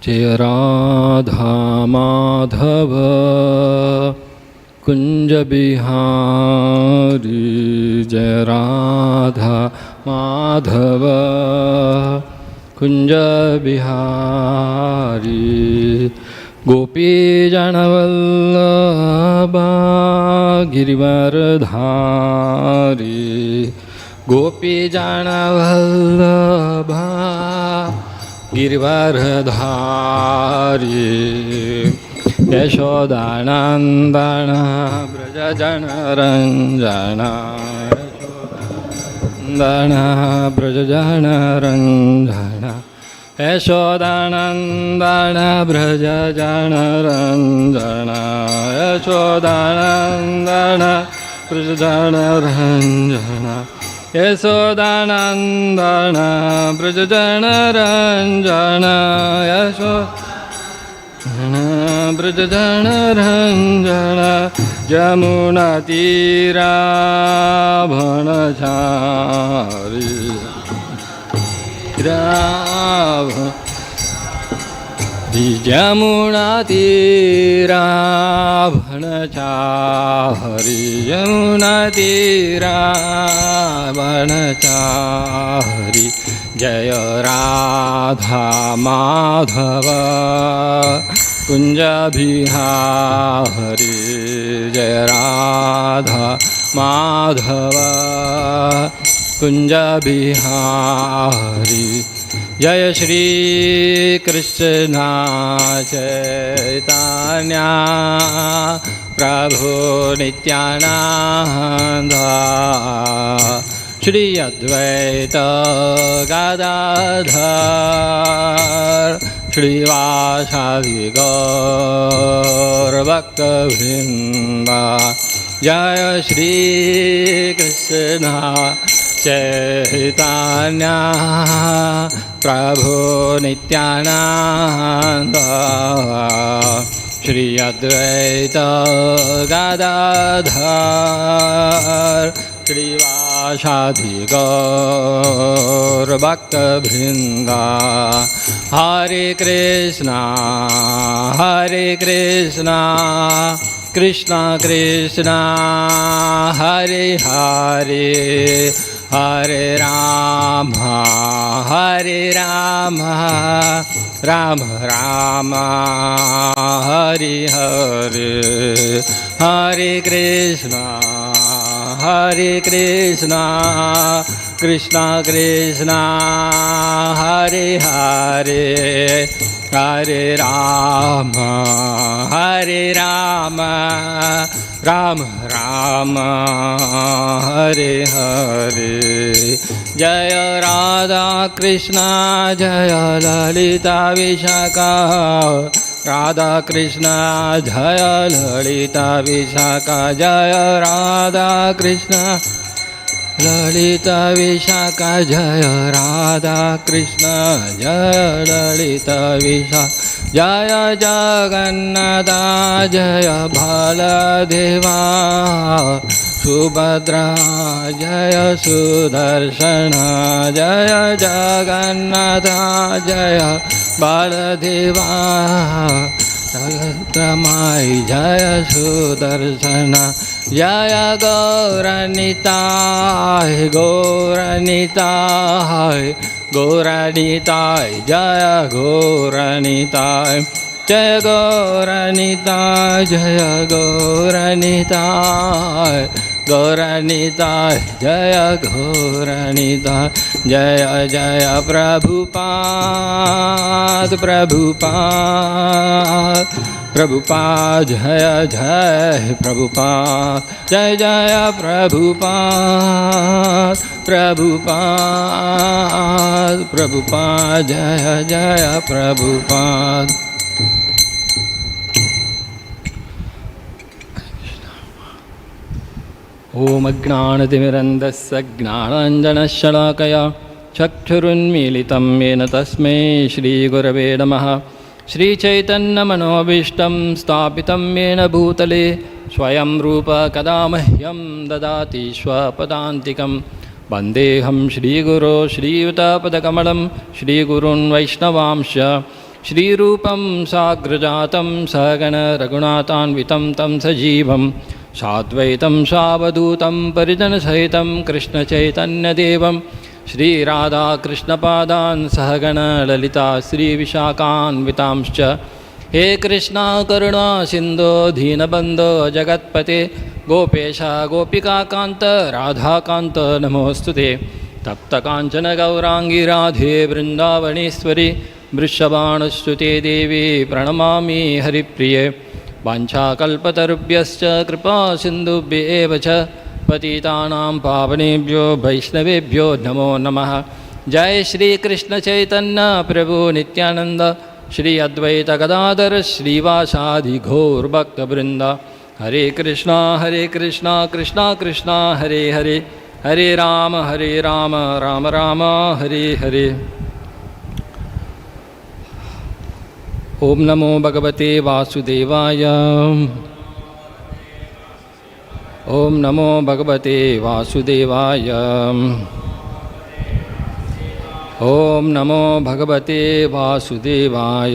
जय राधा माधव कुंज बिहारी, जय राधा माधव कुंज बिहारी। गोपी जनवल्लभा गिरिवरधारी, गोपी जनवल्लभा गिरिवरधारी। यशोदानन्दन व्रज जनरञ्जन, यशोदानन्दन व्रज जनरञ्जन, यशोदानन्दन व्रज जनरञ्जन, यशोदानन्दन व्रज जनरञ्जन, यशोदानन्दन व्रज जनरञ्जन, यशोदानन्दन व्रज जनरञ्जन। जमुनातीराभणचारी यमुनातीराभणचारी, यमुनातीराभणचारी। जय राधा माधव कुंज बिहारी, जय राधा माधव कुंज बिहारी। जय श्री कृष्ण चैतन्य प्रभु नित्यानंद, श्री अद्वैत गदाधर श्रीवासादि गौर भक्तवृंद। जय श्री कृष्ण चैतन्य प्रभु नित्यानंद, श्री अद्वैत गदाधर श्रीवासादि गौर भक्तवृंद। हरे कृष्णा कृष्णा कृष्णा हरे हरे, हरे राम राम राम हरे हरे। हरे कृष्णा कृष्णा कृष्णा हरे हरे, हरे राम राम राम हरे हरे। जय राधा कृष्ण जय ललिता विशाखा, राधा कृष्ण जय ललिता विशाखा। जय राधा कृष्ण ललिता विशाखा, जय राधा कृष्ण जय ललिता विशाखा। जय जगन्नाथ जय बलदेवा, सुभद्रा जय सुदर्शन। जय जगन्नाथ जय बलदेवा, जगन्माई जय सुदर्शन। जय गौरनिताय गौरनिताय गौरनिताय, जय गौरनिताय। जय गौरनिताय जय गौरनिताय गौरनिताय, जय गौरनिताय। जय जय प्रभुपाद प्रभुपाद प्रभुपाद, जय जय प्रभुपाद। जय जय प्रभुपाद प्रभुपाद प्रभुपाद, जय जय प्रभुपाद। ओम अज्ञानतिमिरन्धस्य ज्ञानाञ्जनशलाकया चक्षुरुन्मीलितं येन तस्मै श्रीगुरवे नमः। श्रीचैतन्यमनोभीष्टं स्थापितं येन भूतले स्वयं रूप कदा मह्यं ददाति स्वपदान्तिकं। वन्देऽहं श्रीगुरो श्रीयुतापदकमलं श्रीगुरून् वैष्णवांश्च श्रीरूपं साग्रजातं सहगण रघुनाथान्वितं तं सजीवं साद्वैतं सावधूतं परिजनसहितं कृष्णचैतन्यदेवं श्रीराधाकृष्णपादान् सहगण ललिता श्रीविशाखान्वितांश्च हे कृष्णा करुणा सिन्धो दीनबन्धो जगत्पते गोपेश गोपिकान्त राधाकान्त नमोऽस्तुते तप्तकाञ्चन गौराङ्गी राधे वृन्दावनेश्वरी वृषभानुसुते देवी प्रणमामि हरिप्रिये वाञ्छाकल्पतरुभ्यश्च कृपा सिन्धुभ्य एव च पतितानां पावनेभ्यो वैष्णवेभ्यो नमो नमः। जय श्री कृष्ण चैतन्य प्रभु नित्यानंद श्री अद्वैत गदाधर श्रीवासादि घोर भक्तवृंद। हरे कृष्णा कृष्णा कृष्णा हरे हरे हरे राम राम राम हरे हरे। ओम नमो भगवते वासुदेवाय। ओम नमो भगवते वासुदेवाय। ओम नमो भगवते वासुदेवाय।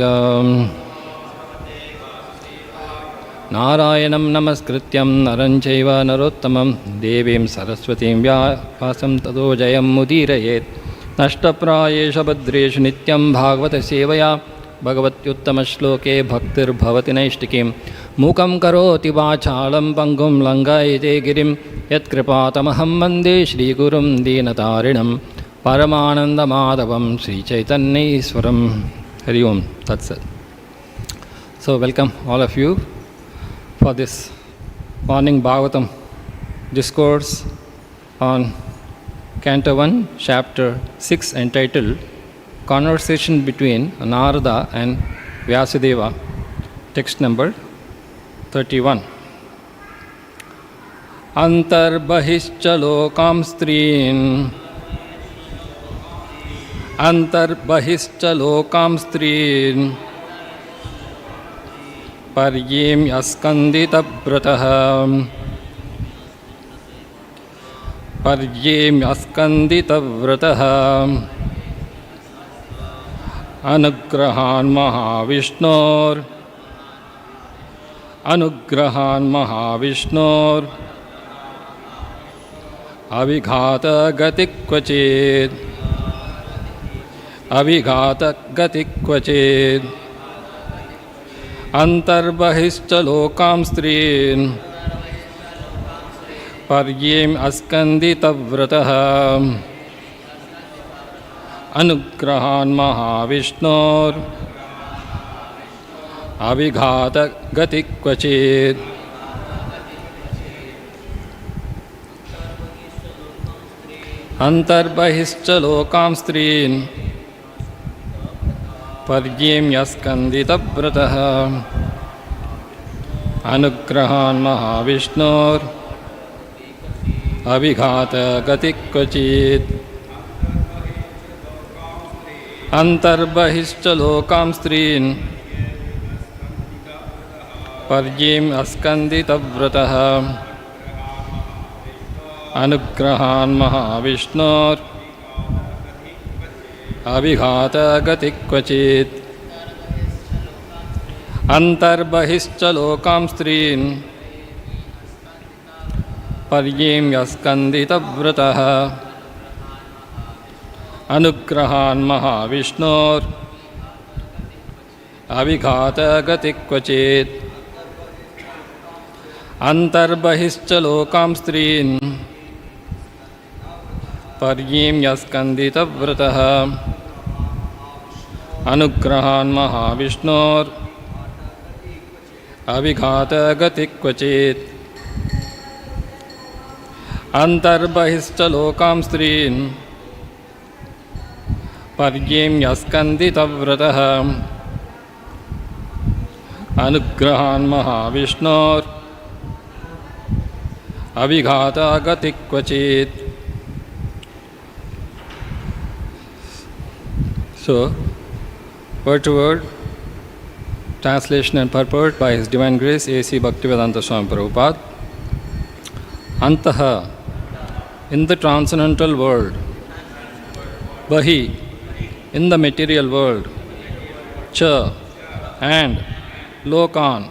नारायणं नमस्कृत्यं नरं चैव नरोत्तमं देवीं सरस्वतीं व्यासं ततो जयमुदीरयेत्। नष्टप्रायेषु भद्रेषु नित्यं भागवतसेवया भगवत्युत्तमश्लोके भक्तिर्भवति नैष्टिकीं। मूकं करोति वाचालं पङ्गुं लङ्घयते गिरिं यत्कृपातमहं वन्दे श्रीगुरुं दीनतारिणं परमानन्दमाधवं श्रीचैतन्येश्वरं। हरि ओम तत्सत्। So welcome all of you for this morning Bhagavatam discourse on Canto 1, Chapter 6, entitled Conversation between Narada and Vyasadeva, text number 31. Antar bahiścha lokāṁs trīn. Antar bahiścha lokāṁs trīn. paryemi askandita-vrataḥ. paryemi askandita-vrataḥ. anugrahān mahā-viṣṇor. anugrahān mahā-viṣṇor. avighāta-gatiḥ kvacit. avighāta-gatiḥ kvacit. antar bahiścha lokāṁs trīn. paryemi askandita-vrataḥ. anugrahān mahā-viṣṇor. avighāta-gatiḥ kvacit. antar bahiścha lokāṁs trīn. paryemi askandita-vrataḥ. anugrahān mahā-viṣṇor. avighāta-gatiḥ kvacit. antar bahiścha lokāṁs trīn. paryemi askandita-vrataḥ. anugrahān mahā-viṣṇor. avighāta-gatiḥ kvacit. antar bahiścha lokāṁs trīn. paryemi askandita-vrataḥ. anugrahān mahā-viṣṇor. avighāta-gatiḥ kvacit. antar bahiścha lokāṁs trīn. paryemi askandita-vrataḥ. anugrahān mahā-viṣṇor. avighāta-gatiḥ kvacit. antar bahiścha lokāṁs trīn. paryemi askandita-vrataḥ. anugrahān mahā-viṣṇor. avighāta-gatiḥ kvacit. So, word to word, translation and purport by His Divine Grace A.C. Bhaktivedanta Swami Prabhupada. Antaḥ in the transcendental world, bahiḥ in the material world, cha and lokān,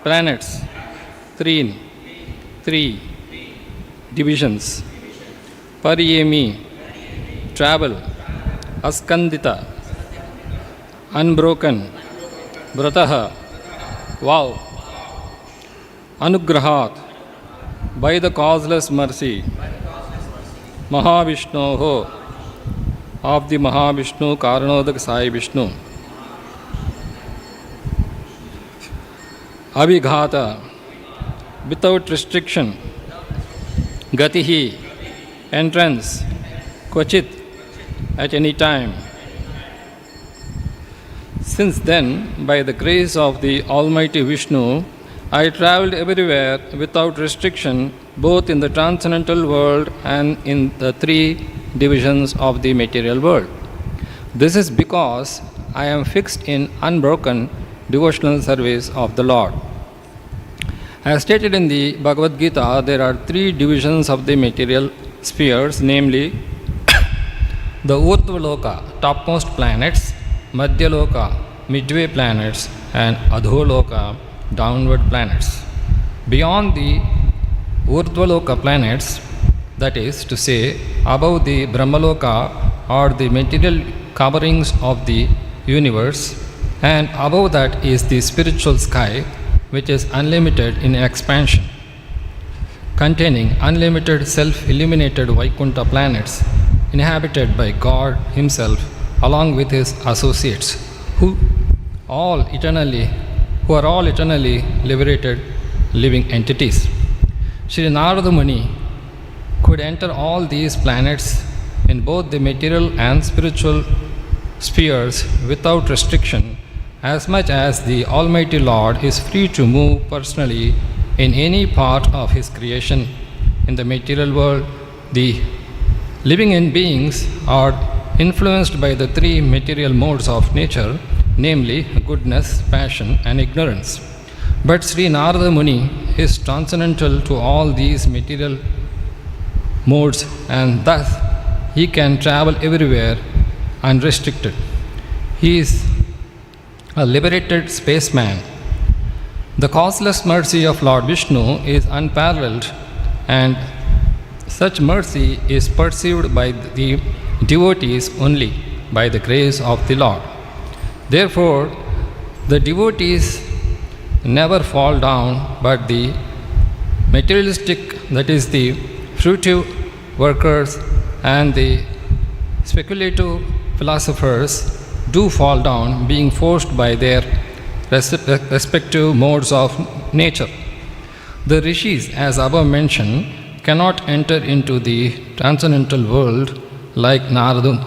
planets, trīn, three divisions, paryemi, travel, askandita, unbroken, vrataḥ, vow, anugrahāt, by the causeless mercy, mahā-viṣṇoḥ, of the mahā-viṣṇu Kāraṇodakaśāyī Viṣṇu, avighāta, without restriction, gatiḥ, entrance, kvacit, at any time. Since then, by the grace of the Almighty Viṣṇu, I travelled everywhere without restriction, both in the transcendental world and in the three divisions of the material world. This is because I am fixed in unbroken devotional service of the Lord. As stated in the Bhagavad Gita, there are three divisions of the material spheres, namely the Urdhva-loka, topmost planets, Madhya-loka, midway planets, and Adho-loka, downward planets. Beyond the Urdhva-loka planets, that is to say, above the Brahma-loka or the material coverings of the universe, and above that is the spiritual sky, which is unlimited in expansion, containing unlimited self-illuminated Vaikuntha planets inhabited by God Himself along with His associates, who are all eternally liberated living entities. Sri Narada Muni could enter all these planets in both the material and spiritual spheres without restriction, as much as the Almighty Lord is free to move personally in any part of His creation. In the material world, the living beings are influenced by the three material modes of nature, namely goodness, passion, and ignorance. But Sri Narada Muni is transcendental to all these material modes, and thus he can travel everywhere unrestricted. He is a liberated spaceman. The causeless mercy of Lord Viṣṇu is unparalleled, and such mercy is perceived by the devotees only by the grace of the Lord. Therefore, the devotees never fall down, but the materialistic, that is the fruitive workers and the speculative philosophers do fall down, being forced by their respective modes of nature. The rishis, as above mentioned, cannot enter into the transcendental world like Narada.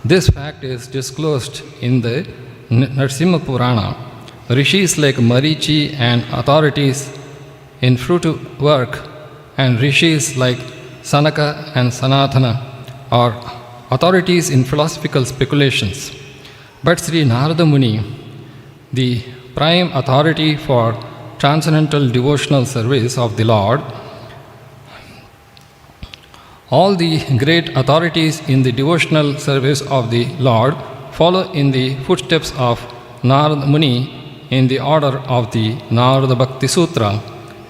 This fact is disclosed in the Narasimha Purana. Rishis like Marichi and authorities in fruitive work, and rishis like Sanaka and Sanatana are authorities in philosophical speculations. But Sri Narada Muni, the prime authority for transcendental devotional service of the Lord, all the great authorities in the devotional service of the Lord follow in the footsteps of Narada Muni in the order of the Narada Bhakti Sutra,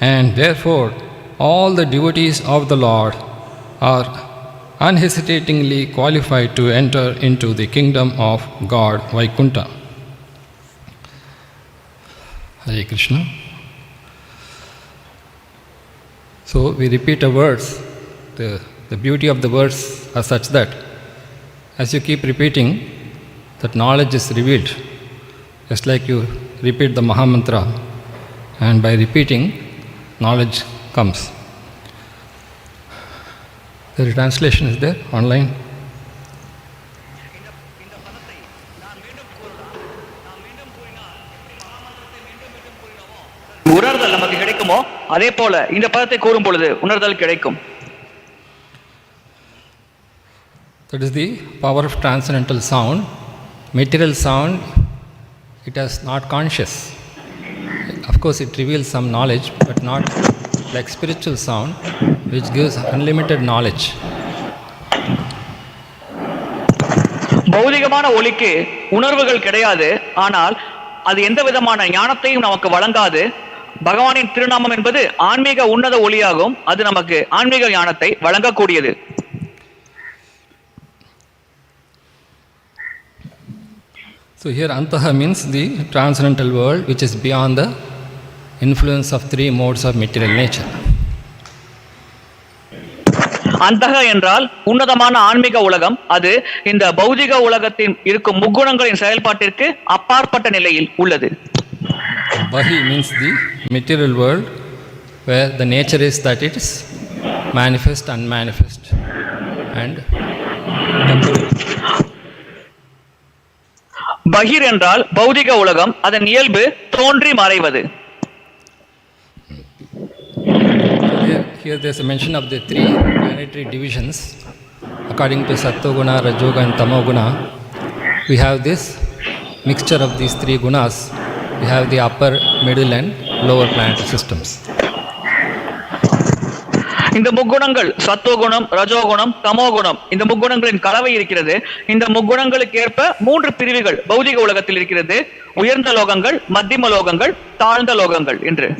and therefore all the devotees of the Lord are unhesitatingly qualified to enter into the kingdom of God, Vaikuntha. Hare Krishna. So we repeat a verse. The beauty of the verse are such that as you keep repeating, that knowledge is revealed. Just like you repeat the Maha Mantra, and by repeating, knowledge comes. The translation is there online. உணர்தல் நமக்கு கிடைக்குமோ அதே போல இந்த பதத்தை கூறும் பொழுது உணர்தல் கிடைக்கும். That is the power of transcendental sound. Material sound, it is not conscious. Of course, it reveals some knowledge, but not like spiritual sound which gives unlimited knowledge. பௌதிகமான ஒலிக்கு உணர்வுகள் கிடையாது, ஆனால் அது எந்த விதமான ஞானத்தையும் நமக்கு வழங்காது. பகவானின் திருநாமம் என்பது ஆன்மீக உன்னத ஒலியாகும். அது நமக்கு ஆன்மீக ஞானத்தை வழங்கக்கூடியது. So here antaḥ means the transcendental world which is beyond the influence of three modes of material nature. அந்தக என்றால் உன்னதமான ஆன்மீக உலகம். அது இந்த பௌதிக உலகத்தின் இருக்கும் முக்குணங்களின் செயல்பாட்டிற்கு அப்பாற்பட்ட நிலையில் உள்ளது. Bahiḥ means the material world where the nature is that it is manifest, unmanifest and temporary. பகிர் என்றால் பௌதிக உலகம், அதன் இயல்பு தோன்றி மறைவது. Here there is a mention of the three planetary divisions. According to Sattva-guna, Rajo-guna and Tamo-guna, we have this mixture of these three gunas. We have the upper, middle and lower planetary systems. இந்த முக்குணங்கள் சத்துவகுணம், ரஜோகுணம், தமோகுணம், இந்த முக்குணங்களின் கலவை இருக்கிறது. இந்த முக்குணங்களுக்கு ஏற்ப மூன்று பிரிவுகள் பௌதிக உலகத்தில் இருக்கிறது. உயர்ந்த லோகங்கள், மத்தியம லோகங்கள், தாழ்ந்த லோகங்கள் என்று.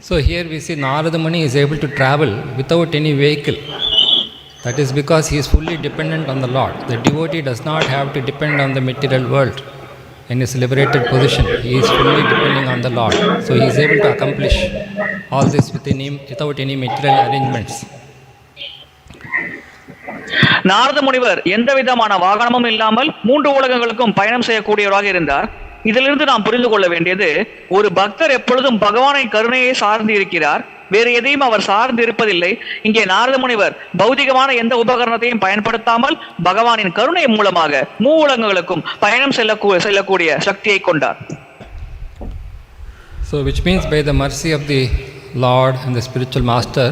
So here we see Narada Muni is able to travel without any vehicle. That is because he is fully dependent on the Lord. The devotee does not have to depend on the material world. In his liberated position, he is fully depending on the Lord. So he is able to accomplish all this within him without any material arrangements. Narada முனிவர் எந்த விதமான வாகனமும் இல்லாமல் மூன்று உலகங்களுக்கும் பயணம் செய்யக்கூடியவராக இருந்தார். இதிலிருந்து நாம் புரிந்து கொள்ள வேண்டியது, ஒரு பக்தர் எப்பொழுதும் பகவானின் கருணையை சார்ந்து இருக்கிறார், வேறு எதையும் அவர் சார்ந்து இருப்பதில்லை. இங்கே நாரத முனிவர் பௌதிகமான எந்த உபகரணத்தையும் பயன்படுத்தாமல் பகவானின் கருணை மூலமாக மூ உலகங்களுக்கும் பயணம் செல்லக்கூடிய சக்தியை கொண்டார். So which means by the mercy of the Lord and the spiritual master,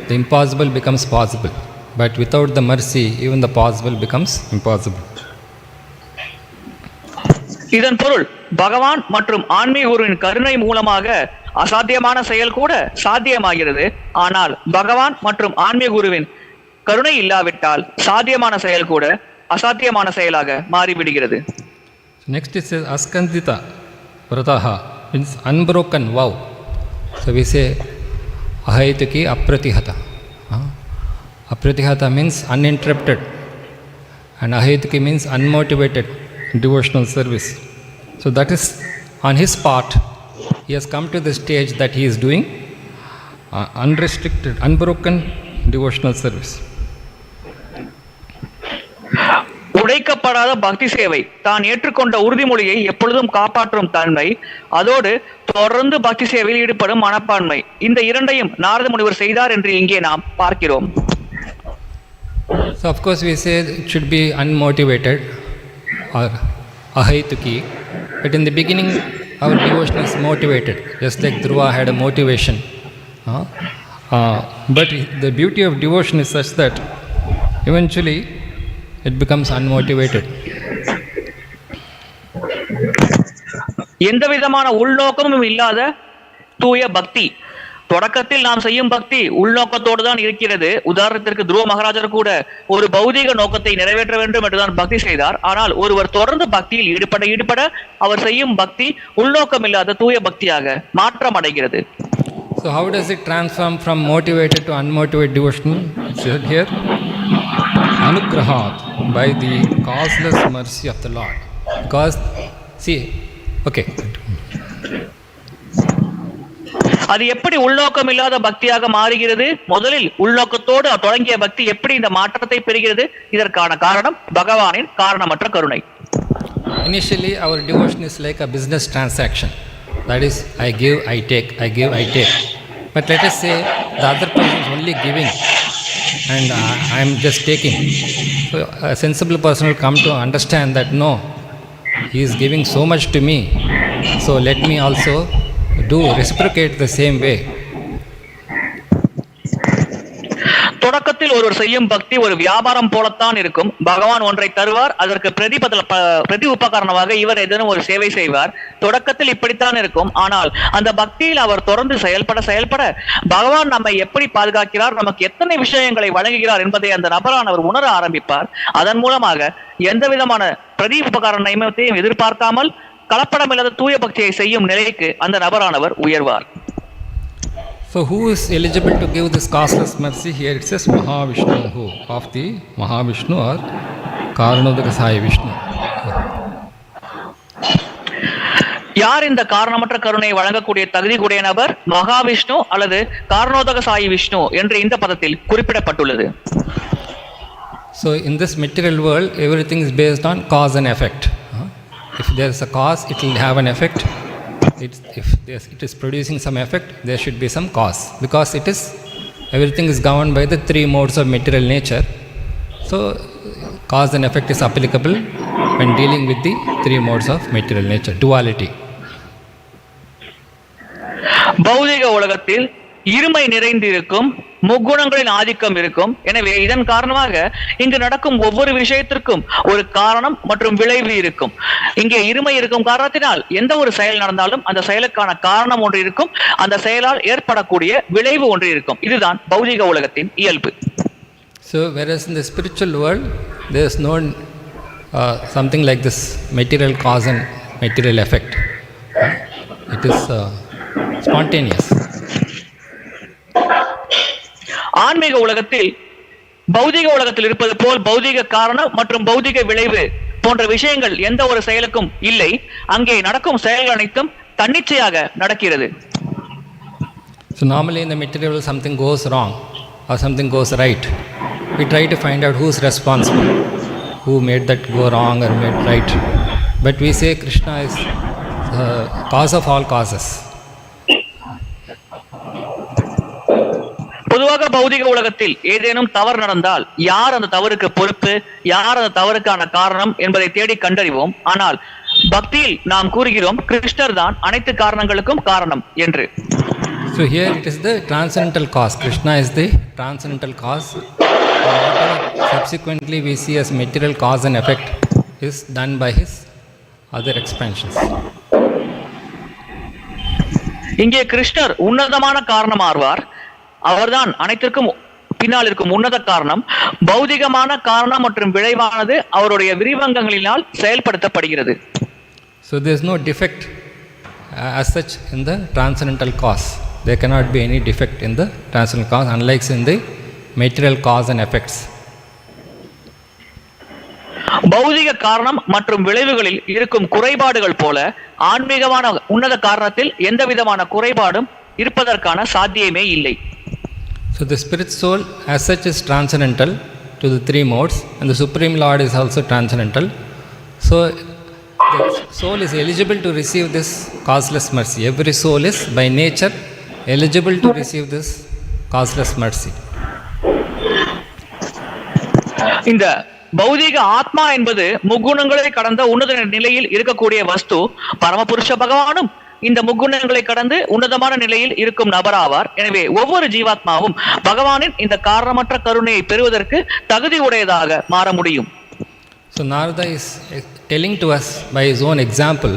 the impossible becomes possible. But without the mercy, even the possible becomes impossible. இதன் பொருள், பகவான் மற்றும் ஆன்மீக குருவின் கருணை மூலமாக அசாத்தியமான செயல் கூட சாத்தியமாகிறது. ஆனால் பகவான் மற்றும் ஆன்மீக குருவின் கருணை இல்லாவிட்டால் சாத்தியமான செயல் கூட அசாத்தியமான செயலாக மாறிவிடுகிறது. Next is askandita-vrataḥ, means unbroken vow. So we say avighāta-gatiḥ. Avighāta means uninterrupted and avighāta means unmotivated devotional service. So that is on his part. He has come to the stage that he is doing unrestricted, unbroken devotional service. உடைக்கப்படாத பக்தி சேவை, தான் ஏற்றுக்கொண்ட உறுதிமொழியை எப்பொழுதும் காப்பாற்றும் தன்மை, அதோடு தொடர்ந்து பக்தி சேவையில் ஈடுபடும் மனப்பான்மை, இந்த இரண்டையும் நாரத முனிவர் செய்தார் என்று இங்கே நாம் பார்க்கிறோம். So of course we say it should be unmotivated or avighāta, but in the beginning our devotion is motivated, just like Dhruva had a motivation. But the beauty of devotion is such that eventually it becomes unmotivated. எந்த விதமான உள்நோக்கமும் இல்லாத தூய பக்தி. தொடக்கத்தில் நாம் செய்யும் பக்தி உள்நோக்கத்தோடு தான் இருக்கிறது. உதாரணத்திற்கு துருவ மகாராஜர் கூட ஒரு பௌதிக நோக்கத்தை நிறைவேற்ற வேண்டும் என்றுதான் பக்தி செய்தார். ஆனால் ஒருவர் தொடர்ந்து பக்தியில் ஈடுபட அவர் செய்யும் பக்தி உள்நோக்கம் இல்லாத தூய பக்தியாக மாற்றம் அடைகிறது. So how does it transform from motivated to unmotivated devotion? Here, anugrahāt, by the causeless mercy of the Lord. Because, see, okay. அது எப்படி உள்நோக்கம் இல்லாத பக்தியாக மாறுகிறது? முதலில் உள்நோக்கத்தோடு தொடங்கிய பக்தி எப்படி இந்த மாற்றத்தை பெறுகிறது? இதற்கான காரணம் பகவானின் காரணமற்ற கருணை. Initially our devotion is like a business transaction. That is, I give, I take, I give, I take. But let us say the other person is only giving and I am just taking. So a sensible person will come to understand that no, he is giving so much to me, so let me also reciprocate the same way. தொடக்கத்தில் உலகத்தில் ஒருவர் செய்யும் பக்தி ஒரு வியாபாரம் போலத்தான் இருக்கும். பகவான் ஒன்றை தருவார், அதற்கு பிரதி உபகரணமாக இவர் ஏதேனும் ஒரு சேவை செய்வார். தொடக்கத்தில் இப்படித்தான் இருக்கும். ஆனால் அந்த பக்தியில் அவர் தொடர்ந்து செயல்பட பகவான் நம்மை எப்படி பாதுகாக்கிறார், நமக்கு எத்தனை விஷயங்களை வழங்குகிறார் என்பதை அந்த நபரானவர் உணர ஆரம்பிப்பார். அதன் மூலமாக எந்த விதமான பிரதி உபகரண நியமத்தையும் எதிர்பார்க்காமல் கலப்படமில்லாத தூய பக்தியை செய்யும் நிலைக்கு அந்த நபரானவர் உயர்வார். So who is eligible to give this causeless mercy? Here it says mahā-viṣṇu, who of the mahā-viṣṇu or Kāraṇodakaśāyī Viṣṇu. யார் இந்த காரணமற்ற கருணையை வழங்கக்கூடிய தகுதி கூடிய நபர்? மகாவிஷ்ணு அல்லது காரணோதகசாயி விஷ்ணு என்று இந்த பதத்தில் குறிப்பிடப்பட்டுள்ளது. So in this material world, everything is based on cause and effect. If there is a cause, it will have an effect. If it is producing some effect, there should be some cause, because everything is governed by the three modes of material nature. So cause and effect is applicable when dealing with the three modes of material nature, duality. பௌதிக உலகத்தில் இருமை நிறைந்திருக்கும், முக்குணங்களின் ஆதிக்கம் இருக்கும். எனவே இதன் காரணமாக இங்கு நடக்கும் ஒவ்வொரு விஷயத்திற்கும் ஒரு காரணம் மற்றும் விளைவு இருக்கும். இங்கே இருமை இருக்கும் காரணத்தினால் எந்த ஒரு செயல் நடந்தாலும் அந்த செயலுக்கான காரணம் ஒன்று இருக்கும், அந்த செயலால் ஏற்படக்கூடிய விளைவு ஒன்று இருக்கும். இதுதான் பௌதிக உலகத்தின் இயல்பு. So whereas in the spiritual world there is no something like this material cause and material effect. It is spontaneous. ஆன்மீக உலகத்தில் பௌதிக உலகத்தில் இருப்பது போல் பௌதிக காரணம் மற்றும் பௌதிக விளைவு போன்ற விஷயங்கள் எந்த ஒரு செயலுக்கும் இல்லை. அங்கே நடக்கும் செயல்கள் அனைத்தும் தன்னிச்சையாக நடக்கிறது. So normally in the material world something goes wrong or something goes right. We try to find out who is responsible, who made that go wrong or made right. But we say Krishna is the cause of all causes. பொதுவாக பௌதிக உலகத்தில் ஏதேனும் தவறு நடந்தால் யார் அந்த தவறுக்கு பொறுப்பு, யார் அந்த தவறுக்கான காரணம் என்பதை தேடி கண்டறிவோம். ஆனால் பக்தியில் நாம் கூறுகிறோம் கிருஷ்ணர் தான் அனைத்து காரணங்களுக்கும் காரணம் என்று. So here it is the transcendental cause. Krishna is the transcendental cause. Whatever subsequently we see as material cause and effect is done by his other expansions. இங்கே கிருஷ்ணர் உன்னதமான காரணம் ஆவார். அவர்தான் அனைத்திற்கும் பின்னால் இருக்கும் உன்னத காரணம். பௌதிகமான காரணம் மற்றும் விளைவானது அவருடைய விரிவங்கங்களினால் செயல்படுத்தப்படுகிறது. So there is no defect as such in the transcendental cause. There cannot be any defect in the transcendental cause, unlike in the material cause and effects. பௌதிக காரணம் மற்றும் விளைவுகளில் இருக்கும் குறைபாடுகள் போல ஆன்மீகமான உன்னத காரணத்தில் எந்த விதமான குறைபாடும் இருப்பதற்கான சாத்தியமே இல்லை. So the spirit soul as such is transcendental to the three modes, and the Supreme Lord is also transcendental. So the soul is eligible to receive this causeless mercy. Every soul is by nature eligible to receive this causeless mercy. இந்த பௌதிக ஆத்மா என்பது முக்குணங்களை கடந்த உன்னத நிலையில் இருக்கக்கூடிய வஸ்து. பரமபுருஷ பகவானும் இந்த முக்குணங்களை கடந்து உன்னதமான நிலையில் இருக்கும் நபராவார். எனவே ஒவ்வொரு ஜீவாத்மாவும் பகவானின் இந்த காரணமற்ற கருணையை பெறுவதற்கு தகுதி உடையதாக மாற முடியும். So Narada is telling to us by his own example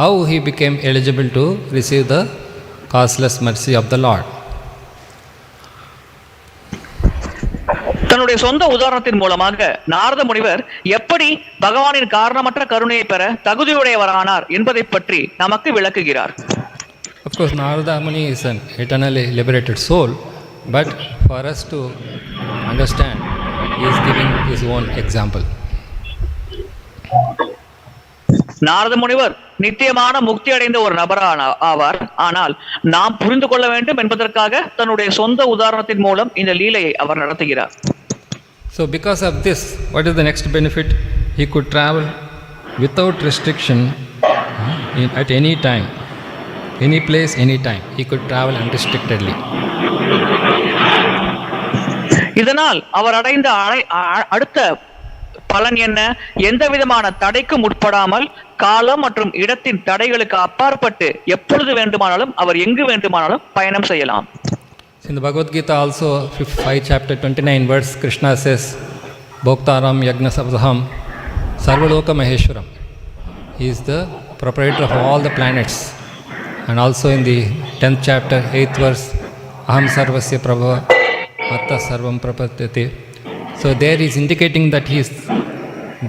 how he became eligible to receive the causeless mercy of the Lord. தன்னுடைய சொந்த உதாரணத்தின் மூலமாக நாரத முனிவர் எப்படி பகவானின் காரணமற்ற கருணையை பெற தகுதியுடையவரானார் என்பதை பற்றி நமக்கு விளக்குகிறார். Of course, Narada Muni is an eternally liberated soul, but for us to understand, he is giving his own example. Narada முனிவர் நித்தியமான முக்தி அடைந்த ஒரு நபர் ஆவார். ஆனால் நாம் புரிந்து கொள்ள வேண்டும் என்பதற்காக தன்னுடைய சொந்த உதாரணத்தின் மூலம் இந்த லீலையை அவர் நடத்துகிறார். So because of this, what is the next benefit? He could travel without restriction at any time, any place, any time. He could travel unrestrictedly. இதனால் அவர் அடைந்த அடுத்த பலன் என்ன? எந்த விதமான தடைக்கும் உட்படாமல் காலம் மற்றும் இடத்தின் தடைகளுக்கு அப்பாற்பட்டு எப்பொழுது வேண்டுமானாலும் அவர் எங்கு வேண்டுமானாலும் பயணம் செய்யலாம். In the Bhagavad Gita also, 5 chapter 29 verse, Krishna says, Bhoktaram yagna sabdham sarvaloka maheshwaram. He is the proprietor of all the planets. And also in the 10th chapter, 8th verse, aham sarvasya prabhava atta sarvam prapatyate. So there he is indicating that he is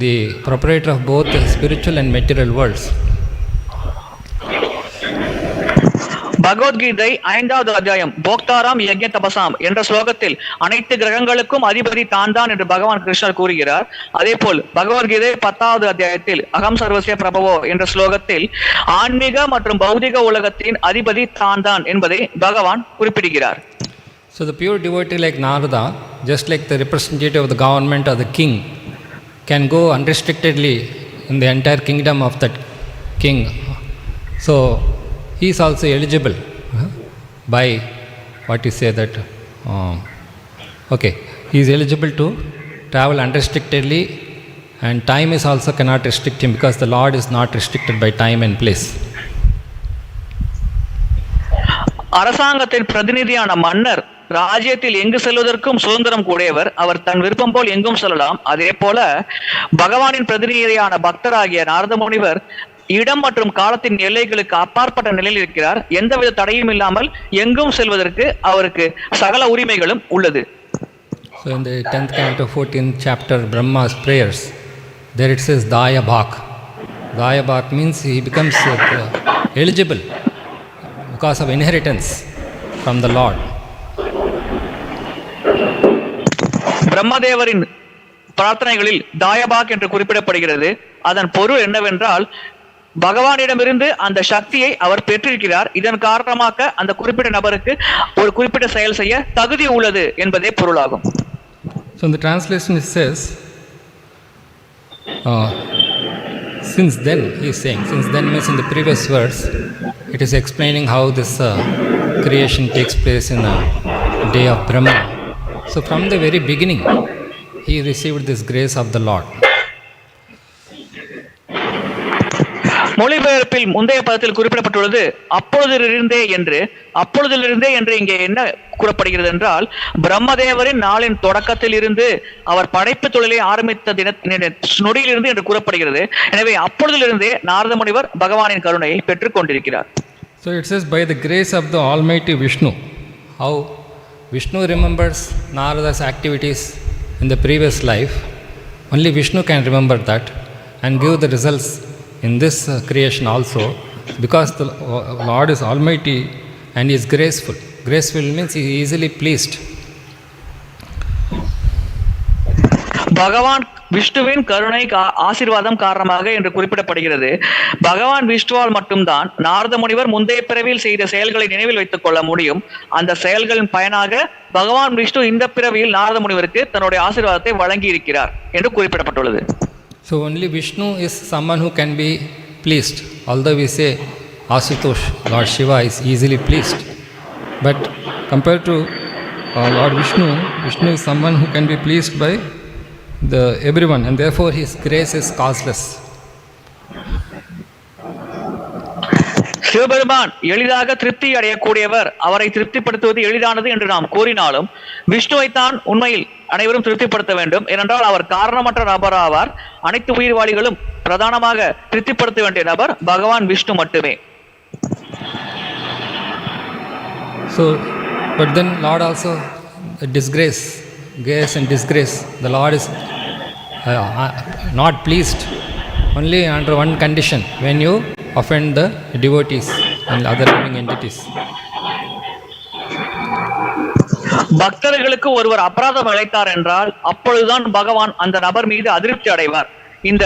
the proprietor of both the spiritual and material worlds. Bhagavad Gita 5வது அத்தியாயம் போக்தாராம் யஜ்ஞ தபசாம் என்ற ஸ்லோகத்தில் அனைத்து கிரகங்களுக்கும் அதிபதி தான் தான் என்று பகவான் கிருஷ்ணர் கூறுகிறார். அதே போல் பகவத்கீதை 10வது அத்தியாயத்தில் அகம் சர்வசிய பிரபவோ என்ற ஸ்லோகத்தில் ஆன்மீக மற்றும் பௌதிக உலகத்தின் அதிபதி தான் தான் என்பதை பகவான் குறிப்பிடுகிறார். So the pure devotee like Narada, just like the representative of the government or the king, can go unrestrictedly in the entire kingdom of that king. So he is also eligible by what you say that okay, he is eligible to travel unrestrictedly, and time is also cannot restrict him because the Lord is not restricted by time and place. அரசாங்கத்தின் பிரதிநிதியான மன்னர் ராஜ்யத்தில் எங்கு செல்வதற்கும் சுதந்திரம் கூடியவர். அவர் தன் விருப்பம் போல் எங்கும் செல்லலாம். அதே போல பகவானின் பிரதிநிதியான பக்தராகிய நாரத முனிவர் இடம் மற்றும் காலத்தின் எல்லைகளுக்கு அப்பாற்பட்ட நிலையில் இருக்கிறார். எந்தவித தடையும் இல்லாமல் எங்கும் செல்வதற்கு அவருக்கு சகல உரிமைகளும் உள்ளது. So in the 10th canto 14th chapter Brahma's prayers, there it says Daya Bhak. Daya Bhak means he becomes eligible because of inheritance from the Lord. பிரம்மதேவரின் பிரார்த்தனைகளில் தாயபாக் என்று குறிப்பிடப்படுகிறது. அதன் பொருள் என்னவென்றால் பகவானிடமிருந்து அந்த சக்தியை அவர் பெற்றிருக்கிறார். இதன் காரணமாக அந்த குறிப்பிட்ட நபருக்கு ஒரு குறிப்பிட்ட செயல் செய்ய தகுதி உள்ளது என்பதே பொருளாகும். So in the translation it says, since then, he is saying, since then means in the previous verse, it is explaining how this creation takes place in the day of Brahma. So from the very beginning, he received this grace of the Lord. மொழிபெயர்ப்பில் முந்தைய பதத்தில் குறிப்பிடப்பட்டுள்ளது அப்பொழுதிலிருந்தே என்று. அப்பொழுதிலிருந்தே என்று இங்கே என்ன கூறப்படுகிறது என்றால், பிரம்மதேவரின் நாளின் தொடக்கத்தில் இருந்து அவர் படைப்பு தொழிலை ஆரம்பித்த நொடியிலிருந்து என்று கூறப்படுகிறது. எனவே அப்பொழுதிலிருந்தே நாரத முனிவர் பகவானின் கருணையை பெற்றுக் கொண்டிருக்கிறார். So it says by the grace of the Almighty Viṣṇu. How Viṣṇu remembers Narada's activities in the previous life, only Viṣṇu can remember that and give the results in this creation also, because the Lord is almighty and he is graceful. Graceful means he is easily pleased. பகவான் விஷ்ணுவின் கருணை ஆசீர்வாதம் காரணமாக என்று குறிப்பிடப்படுகிறது. பகவான் விஷ்ணுவால் மட்டும்தான் நாரத முனிவர் முந்தைய பிறவியில் செய்த செயல்களை நினைவில் வைத்துக் கொள்ள முடியும். அந்த செயல்களின் பயனாக பகவான் விஷ்ணு இந்த பிறவியில் நாரத முனிவருக்கு தன்னுடைய ஆசீர்வாதத்தை வழங்கி இருக்கிறார் என்று குறிப்பிடப்பட்டுள்ளது. So only Viṣṇu is someone who can be pleased. Although we say Ashutosh, Lord Shiva is easily pleased, but compared to Lord Viṣṇu, Viṣṇu is someone who can be pleased by everyone, and therefore his grace is causeless. Sivaperuman எளிதாக திருப்தி அடையக்கூடியவர். அவரை திருப்திப்படுத்துவது எளிதானது என்று நாம் கூறினாலும் விஷ்ணுவைத்தான் உண்மையில் அனைவரும் திருப்திப்படுத்த வேண்டும். ஏனென்றால் அவர் காரணமற்ற நபர் ஆவார். அனைத்து உயிர்வாளிகளும் பிரதானமாக திருப்திப்படுத்த வேண்டிய நபர் பகவான் விஷ்ணு மட்டுமே. So, but then Lord also disgrace, grace and disgrace. The Lord is not pleased only under one condition, when you offend the devotees and other living entities. பக்தர்களுக்கு ஒருவர் அபராதம் இழைத்தார் என்றால் அப்பொழுதுதான் பகவான் அந்த நபர் மீது அதிருப்தி அடைவார். இந்த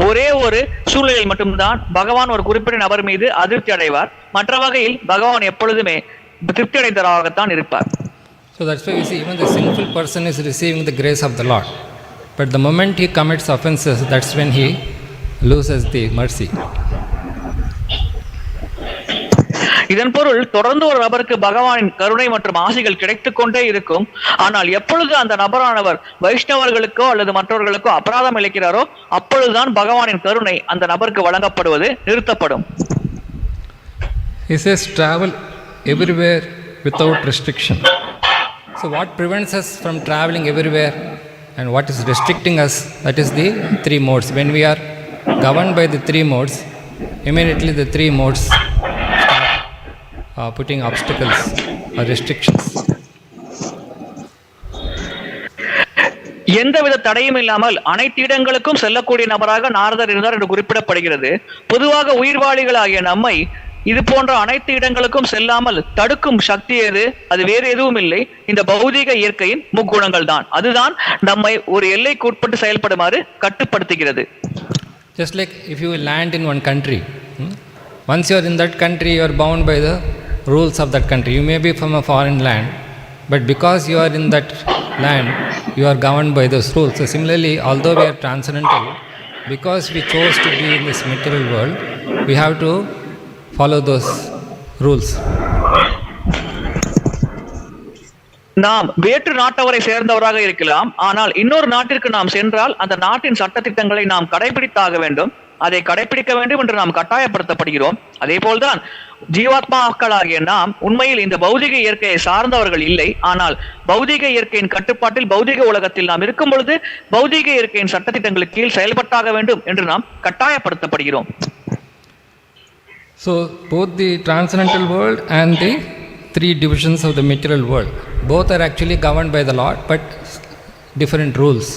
ஒரே ஒரு சூழ்நிலையில் மட்டும்தான் பகவான் ஒரு குறிப்பிட்ட நபர் மீது அதிருப்தி அடைவார். மற்ற வகையில் பகவான் எப்பொழுதுமே திருப்தி அடைந்தவராகத்தான் இருப்பார். So that's why we see even the sinful person is receiving the grace of the Lord, but the moment he commits offenses, that's when he loses the mercy. இதன் பொருள் தொடர்ந்து ஒரு நபருக்கு பகவானின் கருணை மற்றும் ஆசைகள் கிடைத்துக் கொண்டே இருக்கும். ஆனால் எப்பொழுது அந்த நபரானவர் வைஷ்ணவர்களுக்கோ அல்லது மற்றவர்களுக்கோ அபராதம் இழைக்கிறாரோ அப்பொழுதுதான் பகவானின் கருணை அந்த நபருக்கு வழங்கப்படுவது நிறுத்தப்படும். He says travel everywhere without restriction. So what prevents us from traveling everywhere and what is restricting us, that is the three modes. When we are governed by the three modes, immediately the three modes start putting obstacles or restrictions. எந்தவித தடையும் இல்லாமல் அனைத்து இடங்களுக்கும் செல்லக்கூடிய நபராக நாரதர் இருந்தார் என்று குறிப்பிடப்படுகிறது. பொதுவாக உயிர்வாளிகளாகிய நம்மை இது போன்ற அனைத்து இடங்களுக்கும் செல்லாமல் தடுக்கும் சக்தி எது? அது வேறு எதுவும் இல்லை, இந்த பௌதீக இயற்கையின் முக்குணங்கள் தான். அதுதான் நம்மை ஒரு எல்லைக்கு உட்பட்டு செயல்படுமாறு கட்டுப்படுத்துகிறது. Just like if you land in one country, once you are in that country, you are bound by the rules of that country. You may be from a foreign land, but because you are in that land, you are governed by those rules. So similarly, although we are transcendental, because we chose to be in this material world, we have to follow those rules. நாம் வேற்று நாட்டவரை சேர்ந்தவராக இருக்கலாம், ஆனால் இன்னொரு நாட்டிற்கு நாம் சென்றால் அந்த நாட்டின் சட்டத்திட்டங்களை நாம் கடைபிடித்தாக வேண்டும். அதை கடைபிடிக்க வேண்டும் என்று நாம் கட்டாயப்படுத்தப்படுகிறோம். அதே போல்தான் ஜீவாத்மாக்களாகிய நாம் உண்மையில் இந்த பௌதிக இயற்கையை சார்ந்தவர்கள் இல்லை, ஆனால் பௌதிக இயற்கையின் கட்டுப்பாட்டில் பௌதிக உலகத்தில் நாம் இருக்கும் பொழுது பௌதிக இயற்கையின் சட்டத்திட்டங்களுக்கு கீழ் செயல்பட்டாக வேண்டும் என்று நாம் கட்டாயப்படுத்தப்படுகிறோம். So both the transcendental world and the three divisions of the material world, both are actually governed by the Lord, but different rules.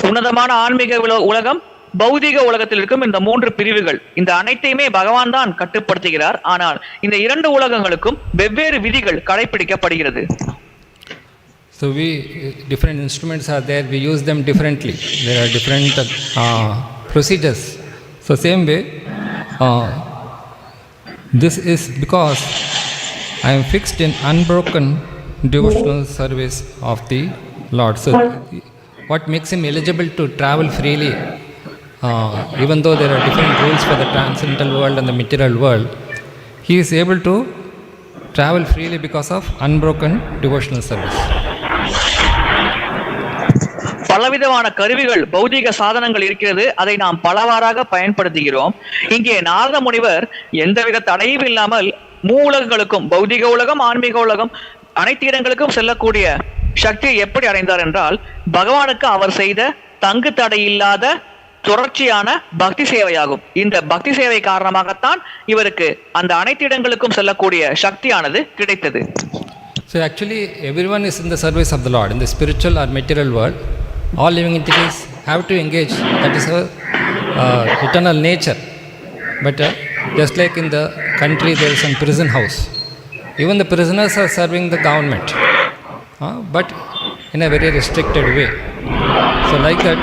உன்னதமான ஆன்மீக உலகம், பௌதிக உலகத்தில் இருக்கும் இந்த மூன்று பிரிவுகள், இந்த அனைத்தையுமே பகவான் தான் கட்டுப்படுத்துகிறார். ஆனால் இந்த இரண்டு உலகங்களுக்கும் வெவ்வேறு விதிகள் கடைபிடிக்கப்படுகிறது. So different instruments are there, we use them differently. There are different procedures. So same way, this is because I am fixed in unbroken devotional service of the Lord. So what makes him eligible to travel freely, even though there are different rules for the transcendental world and the material world, he is able to travel freely because of unbroken devotional service. பலவிதமான கருவிகள், பௌதிக சாதனங்கள் இருக்கிறது, அதை நாம் பலவாறாக பயன்படுத்துகிறோம். இங்கே நாரத முனிவர் எந்தவித தடையும் இல்லாமல் மூலங்களுக்கும், பௌதிக உலகம், ஆன்மீக உலகம், அனைத்து இடங்களுக்கும் செல்லக்கூடிய சக்தியை எப்படி அடைந்தார் என்றால், பகவானுக்கு அவர் செய்த தங்கு தடை இல்லாத தொடர்ச்சியான பக்தி சேவையாகும். இந்த பக்தி சேவை காரணமாகத்தான் இவருக்கு அந்த அனைத்து இடங்களுக்கும் செல்லக்கூடிய சக்தியானது கிடைத்தது. So actually everyone is in the service of the Lord in the spiritual or material world. All living entities have to engage, that is a eternal nature. But just like in the country there is a prison house, even the prisoners are serving the government, but in a very restricted way. So like that,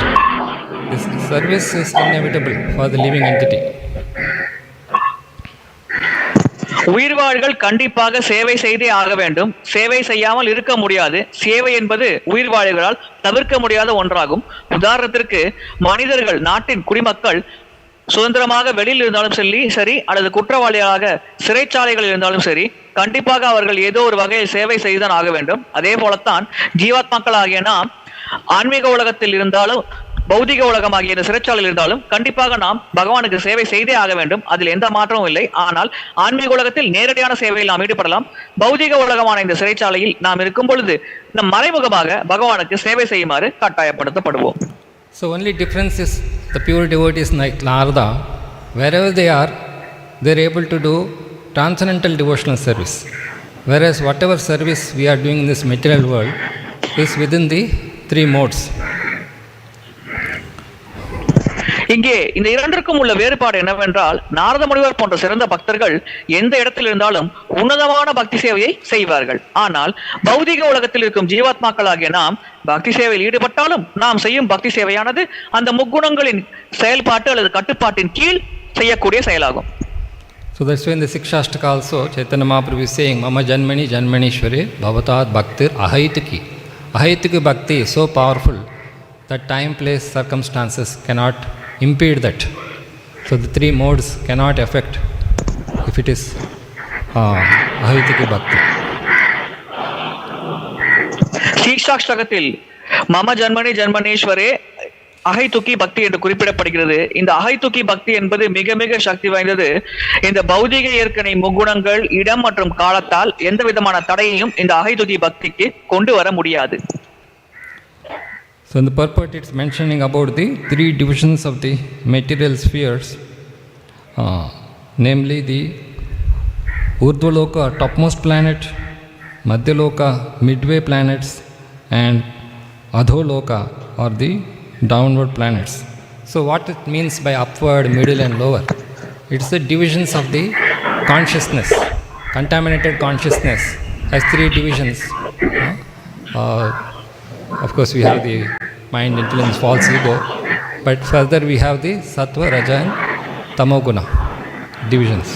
this service is inevitable for the living entity. உயிர்வாழ்கள் கண்டிப்பாக சேவை செய்தே ஆக வேண்டும், சேவை செய்யாமல் இருக்க முடியாது. சேவை என்பது உயிர்வாழ்களால் தவிர்க்க முடியாத ஒன்றாகும். உதாரணத்திற்கு மனிதர்கள், நாட்டின் குடிமக்கள் சுதந்திரமாக வெளியில் இருந்தாலும் சரி, அல்லது குற்றவாளியாக சிறைச்சாலைகள் இருந்தாலும் சரி, கண்டிப்பாக அவர்கள் ஏதோ ஒரு வகையில் சேவை செய்துதான் ஆக வேண்டும். அதே போலத்தான் ஜீவாத்மாக்களாகிய நாம் ஆன்மீக உலகத்தில் இருந்தாலும் பௌதிக உலகமாகிய சிறைச்சாலையில் இருந்தாலும் கண்டிப்பாக நாம் பகவானுக்கு சேவை செய்தே ஆக வேண்டும். அதில் எந்த மாற்றமும் இல்லை. ஆனால் ஆன்மீக உலகத்தில் நேரடியான சேவையில் நாம் ஈடுபடலாம். பௌதிக உலகமான இந்த சிறைச்சாலையில் நாம் இருக்கும் பொழுது நம் மறைமுகமாக பகவானுக்கு சேவை செய்யுமாறு கட்டாயப்படுத்தப்படுவோம். So only difference is the pure devotees like Narada, wherever they are able to do transcendental devotional service, whereas whatever service we are doing in this material world is within the three modes. இங்கே இந்த இரண்டிற்கும் உள்ள வேறுபாடு என்னவென்றால், நாரத முனிவர் போன்ற சிறந்த பக்தர்கள் எந்த இடத்தில் இருந்தாலும் உன்னதமான பக்தி சேவையை செய்வார்கள். ஆனால் பௌதிக உலகத்தில் இருக்கும் ஜீவாத்மாக்களாகிய நாம் பக்தி சேவையில் ஈடுபட்டாலும் நாம் செய்யும் பக்தி சேவையானது அந்த முக்குணங்களின் செயல்பாட்டு அல்லது கட்டுப்பாட்டின் கீழ் செய்யக்கூடிய செயலாகும். So that's why in the Sikshashtaka also Chaitanya Mahaprabhu is saying, Mama Janmani Janmanishware Bhavatat Bhaktir Ahaitiki. Ahaitiki Bhakti is so powerful that time, place, circumstances cannot impede that. So the three modes cannot affect if it is Ahaitiki Bhakti. Sikshashtakatil Mama Janmani Janmanishware அகைத்துக்கி பக்தி என்று குறிப்பிடப்படுகிறது. இந்த அகைத்துக்கி பக்தி என்பது மிக மிக சக்தி வாய்ந்தது. இந்த பௌதிக இயற்கை முக்குணங்கள், இடம் மற்றும் காலத்தால் எந்த விதமான தடையையும் இந்த அகைத்துக்கி பக்திக்கு கொண்டு வர முடியாது. So in the purport it's mentioning about the three divisions of the material spheres, namely the Urdhvaloka, topmost planet, Madhyaloka, midway planets, and Adholoka, or the downward planets. So what it means by upward, middle and lower? It's the divisions of the consciousness. Contaminated consciousness has three divisions. Of course we have the mind, intelligence, false ego, but further we have the sattva, raja and tamoguna divisions.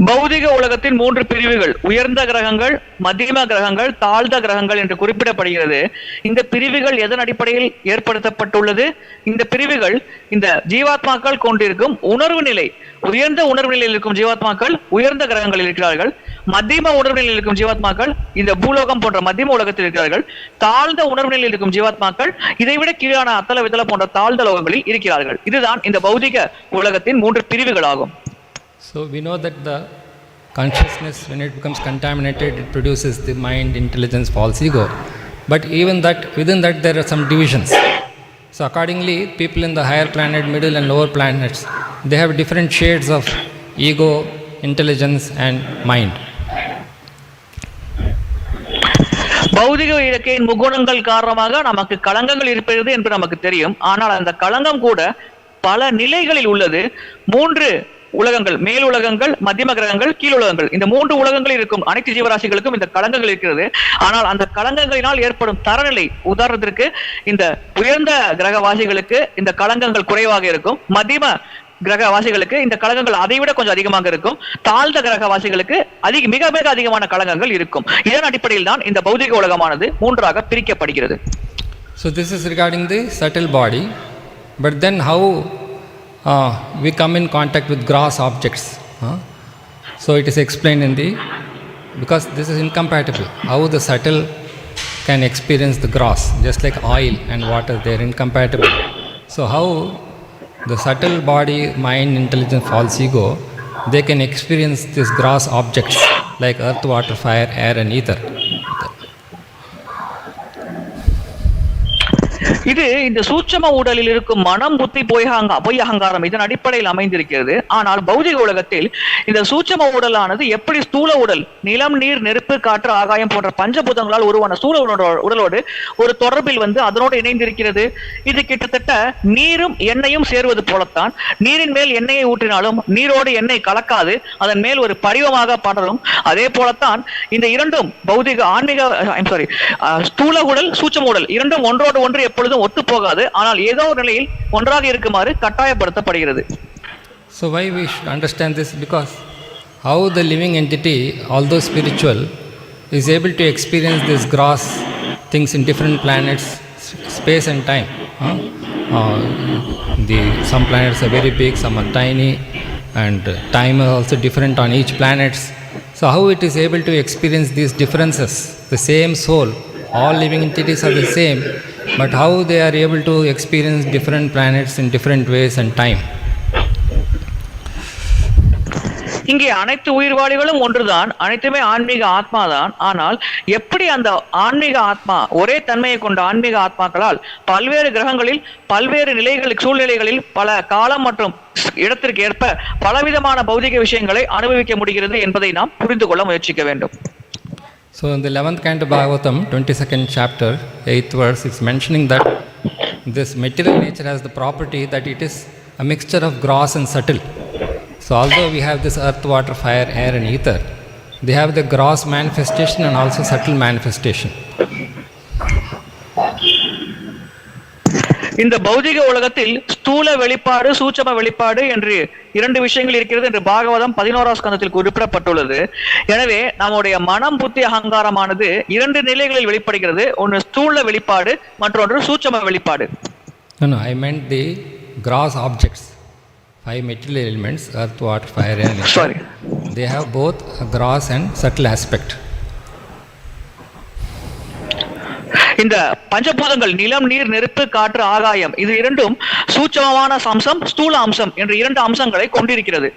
பௌதிக உலகத்தின் மூன்று பிரிவுகள், உயர்ந்த கிரகங்கள், மத்தியம கிரகங்கள், தாழ்ந்த கிரகங்கள் என்று குறிப்பிடப்படுகிறது. இந்த பிரிவுகள் எதன் அடிப்படையில் ஏற்படுத்தப்பட்டுள்ளது? இந்த பிரிவுகள் இந்த ஜீவாத்மாக்கள் கொண்டிருக்கும் உணர்வு நிலை. உயர்ந்த உணர்வு நிலையில் இருக்கும் ஜீவாத்மாக்கள் உயர்ந்த கிரகங்களில் இருக்கிறார்கள். மத்தியம உணர்வு நிலையில் இருக்கும் ஜீவாத்மாக்கள் இந்த பூலோகம் போன்ற மத்தியம உலகத்தில் இருக்கிறார்கள். தாழ்ந்த உணர்வு நிலையில் இருக்கும் ஜீவாத்மாக்கள் இதைவிட கீழான அத்தல விதல போன்ற தாழ்ந்த லோகங்களில் இருக்கிறார்கள். இதுதான் இந்த பௌதிக உலகத்தின் மூன்று பிரிவுகள் ஆகும். So we know that the consciousness, when it becomes contaminated, it produces the mind, intelligence, false ego. But even that, within that there are some divisions. So accordingly, people in the higher planet, middle and lower planets, they have different shades of ego, intelligence and mind. பௌதிக இயற்கையின் முக்குணங்கள் காரணமாக நமக்கு களங்கங்கள் இருப்பது என்று நமக்கு தெரியும். ஆனால் அந்த களங்கம் கூட பல நிலைகளில் உள்ளது. மூன்று உலகங்கள், மேல் உலகங்கள், மத்தியம கிரகங்கள், கீழ் உலகங்கள், இந்த மூன்று உலகங்கள் இருக்கும் அனைத்து ஜீவராசிகளுக்கும் இந்த களங்கங்கள் இருக்கிறது. ஆனால் அந்த களங்கங்களினால் ஏற்படும் தரநிலை, உதாரணத்திற்கு இந்த உயர்ந்த கிரகவாசிகளுக்கு இந்த களங்கங்கள் குறைவாக இருக்கும், மத்தியம கிரகவாசிகளுக்கு இந்த களங்கங்கள் அதைவிட கொஞ்சம் அதிகமாக இருக்கும், தாழ்ந்த கிரகவாசிகளுக்கு மிக மிக அதிகமான களங்கங்கள் இருக்கும். இதன் அடிப்படையில் தான் இந்த பௌதிக உலகமானது மூன்றாக பிரிக்கப்படுகிறது. So this is regarding the subtle body, but then how we come in contact with gross objects. So it is explained in the, because this is incompatible, how the subtle can experience the gross, just like oil and water, they are incompatible. So how the subtle body, mind, intelligence, false ego, they can experience these gross objects like earth, water, fire, air and ether. இது இந்த சூட்சம உடலில் இருக்கும் மனம், புத்தி, பொய் அகங்காரம் இதன் அடிப்படையில் அமைந்திருக்கிறது. ஆனால் பௌதிக உலகத்தில் இந்த சூட்சம உடலானது எப்படி ஸ்தூல உடல், நிலம், நீர், நெருப்பு, காற்று, ஆகாயம் போன்ற பஞ்சபூதங்களால் உருவான ஸ்தூல உடலோடு ஒரு தொடர்பில் வந்து அதனோடு இணைந்திருக்கிறது. இது கிட்டத்தட்ட நீரும் எண்ணெயும் சேருவது போலத்தான். நீரின் மேல் எண்ணெயை ஊற்றினாலும் நீரோடு எண்ணெய் கலக்காது, அதன் மேல் ஒரு பரிவமாக படரும். அதே போலத்தான் இந்த இரண்டும் பௌதிக ஸ்தூல உடல், சூட்சம உடல் இரண்டும் ஒன்றோடு ஒன்று எப்பொழுதும் ஒத்து போகாது. ஆனால் ஏதோ ஒரு நிலையில் ஒன்றாக இருக்குமாறு கட்டாயப்படுத்தப்படுகிறது. So why we should understand this? Because how the living entity, although spiritual, is able to experience these gross things in different planets, space and time. Some planets are very big, some are tiny, and time is also different on each planet. So how it is able to experience these differences? The same soul, all living entities are the same, but how they are able to experience different planets in different ways and time? இங்கே அனைத்து உயிர்வாளிகளும் ஒன்றுதான், அனைத்துமே ஆன்மீக ஆத்மாதான். ஆனால் எப்படி அந்த ஆன்மீக ஆத்மா, ஒரே தன்மையை கொண்ட ஆன்மீக ஆத்மாக்களால் பல்வேறு கிரகங்களில் பல்வேறு சூழ்நிலைகளில் பல காலம் மற்றும் இடத்திற்கு ஏற்ப பலவிதமான பௌதிக விஷயங்களை அனுபவிக்க முடிகிறது என்பதை நாம் புரிந்து கொள்ள முயற்சிக்க வேண்டும். So in the 11th canto Bhagavatam, 22nd chapter, 8th verse, it's mentioning that this material nature has the property that it is a mixture of gross and subtle. So although we have this earth, water, fire, air and ether, they have the gross manifestation and also subtle manifestation. இந்த பௌதிக உலகத்தில் ஸ்தூல வெளிப்பாடு, சூட்சம வெளிப்பாடு என்று இரண்டு விஷயங்கள் இருக்கிறது என்று பாகவதம் 11ஆம் ஸ்கந்தத்தில் குறிப்பிடப்பட்டுள்ளது. எனவே நம்முடைய மனம், புத்தி, அகங்காரமானது இரண்டு நிலைகளில் வெளிப்படுகிறது. ஒன்று ஸ்தூல வெளிப்பாடு, மற்றொன்று சூட்சம வெளிப்பாடு. No, I meant the gross objects. 5 material elements, earth, water, fire and ether. They have both a gross and subtle aspect. இந்த பஞ்சபூதங்கள் நிலம், நீர், நெருப்பு, காற்று, ஆகாயம் இது இரண்டும் சூட்சமமான அம்சம், ஸ்தூல அம்சம் என்ற இரண்டு அம்சங்களை கொண்டிருக்கிறது.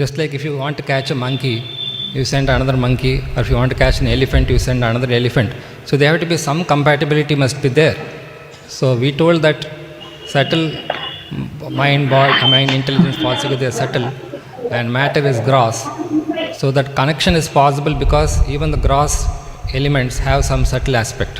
Just like if you want to catch a monkey, you send another monkey, or if you want to catch an elephant, you send another elephant. So there have to be some compatibility must be there. So we told that subtle mind, intelligence falls together, they are subtle, and matter is gross. So that connection is possible because even the gross elements have some subtle aspect.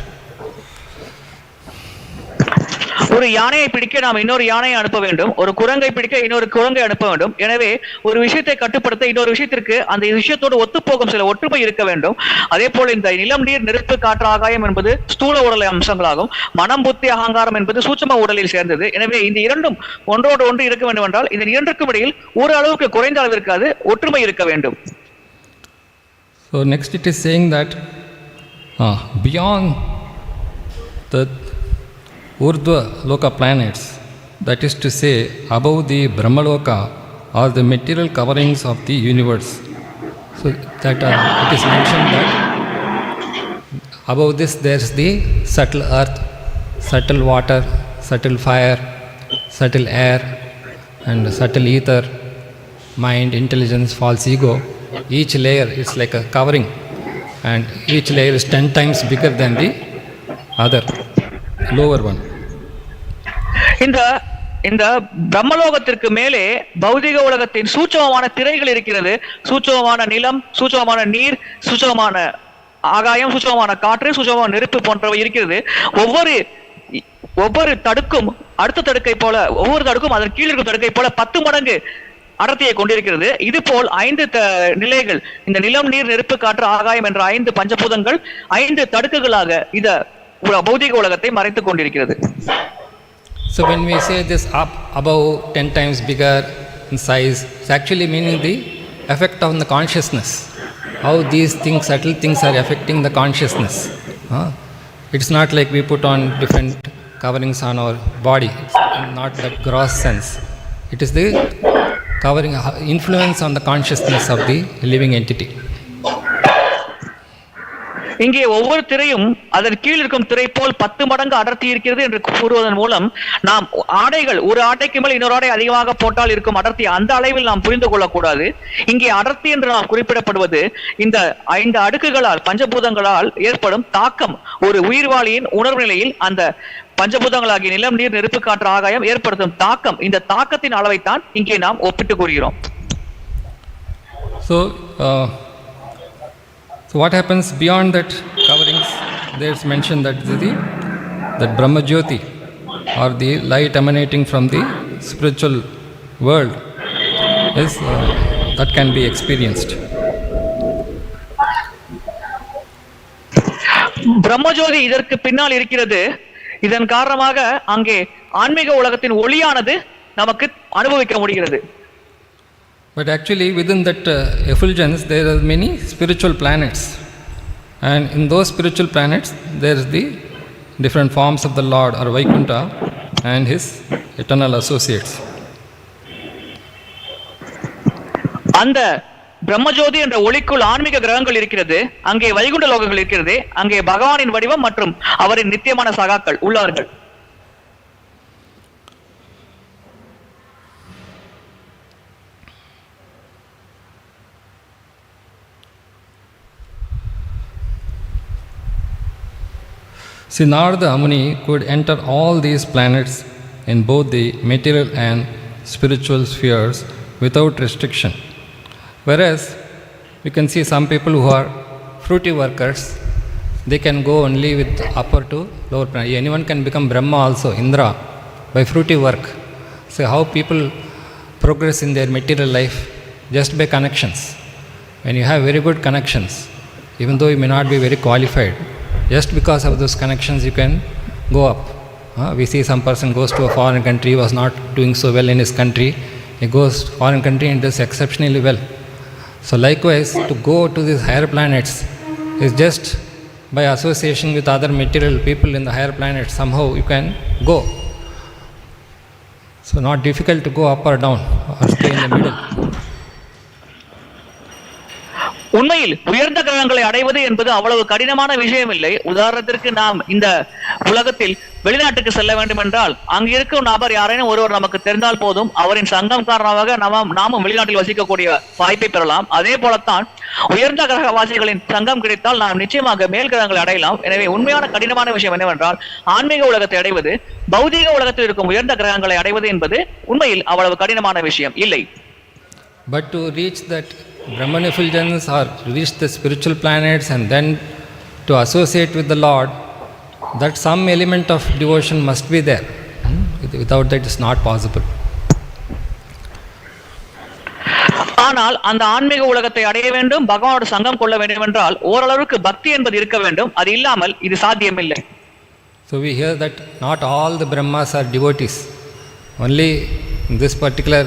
ஒரு யானையை பிடிக்க நாம் இன்னொரு யானையை அனுப்ப வேண்டும், ஒரு குரங்கை பிடிக்க இன்னொரு குரங்கை அனுப்ப வேண்டும். எனவே ஒரு விஷயத்தை கட்டுப்படுத்த இன்னொரு விஷயத்திற்கு அந்த விஷயத்தோடு ஒத்துப்போகும் சில ஒற்றுமை இருக்க வேண்டும். அதே போல இந்த நிலம், நீர், நெருப்பு, காற்று, ஆகாயம் என்பது ஸ்தூல உடலை அம்சங்களாகும். மனம், புத்தி, அகங்காரம் என்பது சூட்சும உடலில் சேர்ந்தது. எனவே இந்த இரண்டும் ஒன்றோடு ஒன்று இருக்க வேண்டும் என்றால் இந்த இரண்டுக்கும் இடையில் ஒரு அளவுக்கு குறைந்த அளவிற்கு அது ஒற்றுமை இருக்க வேண்டும். So next it is saying that beyond the Urdhva Loka planets, that is to say above the Brahmaloka, are the material coverings of the universe. So that it is mentioned that above this there is the subtle earth, subtle water, subtle fire, subtle air, and subtle ether, mind, intelligence, false ego. Each layer is like a covering, and each layer is 10 times bigger than the other, lower one. இந்த பிரம்மலோகத்திற்கு மேலே பௌதிக உலகத்தின் சூட்சமமான திரைகள் இருக்கிறது. சூட்சமமான நிலம், சூட்சமமான நீர், சூட்சமமான ஆகாயம், சூட்சமமான காற்று, சூட்சமமான நெருப்பு போன்றவை இருக்கிறது. ஒவ்வொரு தடுக்கும் அடுத்த தடுக்கை போல, ஒவ்வொரு தடுக்கும் அதன் கீழ் இருக்கும் தடுக்கை போல 10 மடங்கு அடர்த்தியை கொண்டிருக்கிறது. இது போல் 5 நிலைகள், இந்த நிலம், நீர், நெருப்பு, காற்று, ஆகாயம் என்ற 5 பஞ்சபூதங்கள் 5 தடுக்குகளாக இத பௌதிக உலகத்தை மறைத்துக் கொண்டிருக்கிறது. So when we say this up, above, 10 times bigger in size, it's actually meaning the effect on the consciousness. How these things, subtle things are affecting the consciousness. It's not like we put on different coverings on our body. It's not that gross sense. It is the covering influence on the consciousness of the living entity. இங்கே ஒவ்வொரு திரையும் அதன் கீழ் இருக்கும் திரை போல் 10 மடங்கு அடர்த்தி இருக்கிறது என்று கூறுவதன் மூலம் நாம் ஆடைகள், ஒரு ஆடைக்கு மேல் இன்னொரு ஆடை அதிகமாக போட்டால் இருக்கும் அடர்த்தி அந்த அளவில் நாம் புரிந்து கொள்ளக்கூடாது. இங்கே அடர்த்தி என்று நாம் குறிப்பிடப்படுவது இந்த 5 அடுக்குகளால், பஞ்சபூதங்களால் ஏற்படும் தாக்கம், ஒரு உயிர்வாளியின் உணர்வு நிலையில் அந்த பஞ்சபூதங்களாகிய நிலம், நீர், நெருப்பு, காற்று, ஆகாயம் ஏற்படுத்தும் தாக்கம், இந்த தாக்கத்தின் அளவைத்தான் இங்கே நாம் ஒப்பிட்டு கூறுகிறோம். So what happens beyond that coverings? There is mentioned that that Brahma Jyoti, or the light emanating from the spiritual world, is that can be experienced. Brahmajothi இதற்கு பின்னால் இருக்கிறது. இதன் காரணமாக அங்கே ஆன்மீக உலகத்தின் ஒளியானது நமக்கு அனுபவிக்க முடிகிறது. But actually within that effulgence there are many spiritual planets, and in those spiritual planets there is the different forms of the Lord or Vaikuntha and his eternal associates. அந்த பிரம்மஜோதி என்ற ஒளிக்குள் ஆன்மீக கிரகங்கள் இருக்கிறது, அங்கே வைகுண்ட லோகங்கள் இருக்கிறது, அங்கே பகவானின் வடிவம் மற்றும் அவரின் நித்தியமான சகாக்கள் உள்ளார்கள். See, Narada Muni could enter all these planets in both the material and spiritual spheres without restriction. Whereas you can see some people who are fruity workers, they can go only with upper to lower planet. Anyone can become Brahma also, Indra, by fruity work. So how people progress in their material life? Just by connections. When you have very good connections, even though you may not be very qualified, just because of those connections you can go up. We see some person goes to a foreign country, was not doing so well in his country, he goes to foreign country and does exceptionally well. So likewise, to go to these higher planets is just by association with other material people in the higher planets, somehow you can go. So not difficult to go up or down or stay in the middle. உண்மையில் உயர்ந்த கிரகங்களை அடைவது என்பது அவ்வளவு கடினமான விஷயம் இல்லை. உதாரணத்திற்கு நாம் இந்த உலகத்தில் வெளிநாட்டுக்கு செல்ல வேண்டும் என்றால் அங்கு இருக்கும் நபர் யாரேனும் ஒருவர் நமக்கு தெரிந்தால் போதும், அவரின் சங்கம் காரணமாக நாமும் வெளிநாட்டில் வசிக்கக்கூடிய வாய்ப்பை பெறலாம். அதே போலத்தான் உயர்ந்த கிரகவாசிகளின் சங்கம் கிடைத்தால் நாம் நிச்சயமாக மேல் கிரகங்களை அடையலாம். எனவே உண்மையான கடினமான விஷயம் என்னவென்றால் ஆன்மீக உலகத்தை அடைவது, பௌதீக உலகத்தில் இருக்கும் உயர்ந்த கிரகங்களை அடைவது என்பது உண்மையில் அவ்வளவு கடினமான விஷயம் இல்லை. But to reach that Brahman effulgence or reach the spiritual planets and then to associate with the Lord, that some element of devotion must be there. Without that it's not possible. ஆனால் அந்த ஆன்மீக உலகத்தை அடைய வேண்டும், பகவானோட சங்கம் கொள்ள வேண்டும் என்றால் ஓரளவுக்கு பக்தி என்பது இருக்க வேண்டும். அது இல்லாமல் இது சாத்தியமில்லை. So we hear that not all the Brahmas are devotees. Only in this particular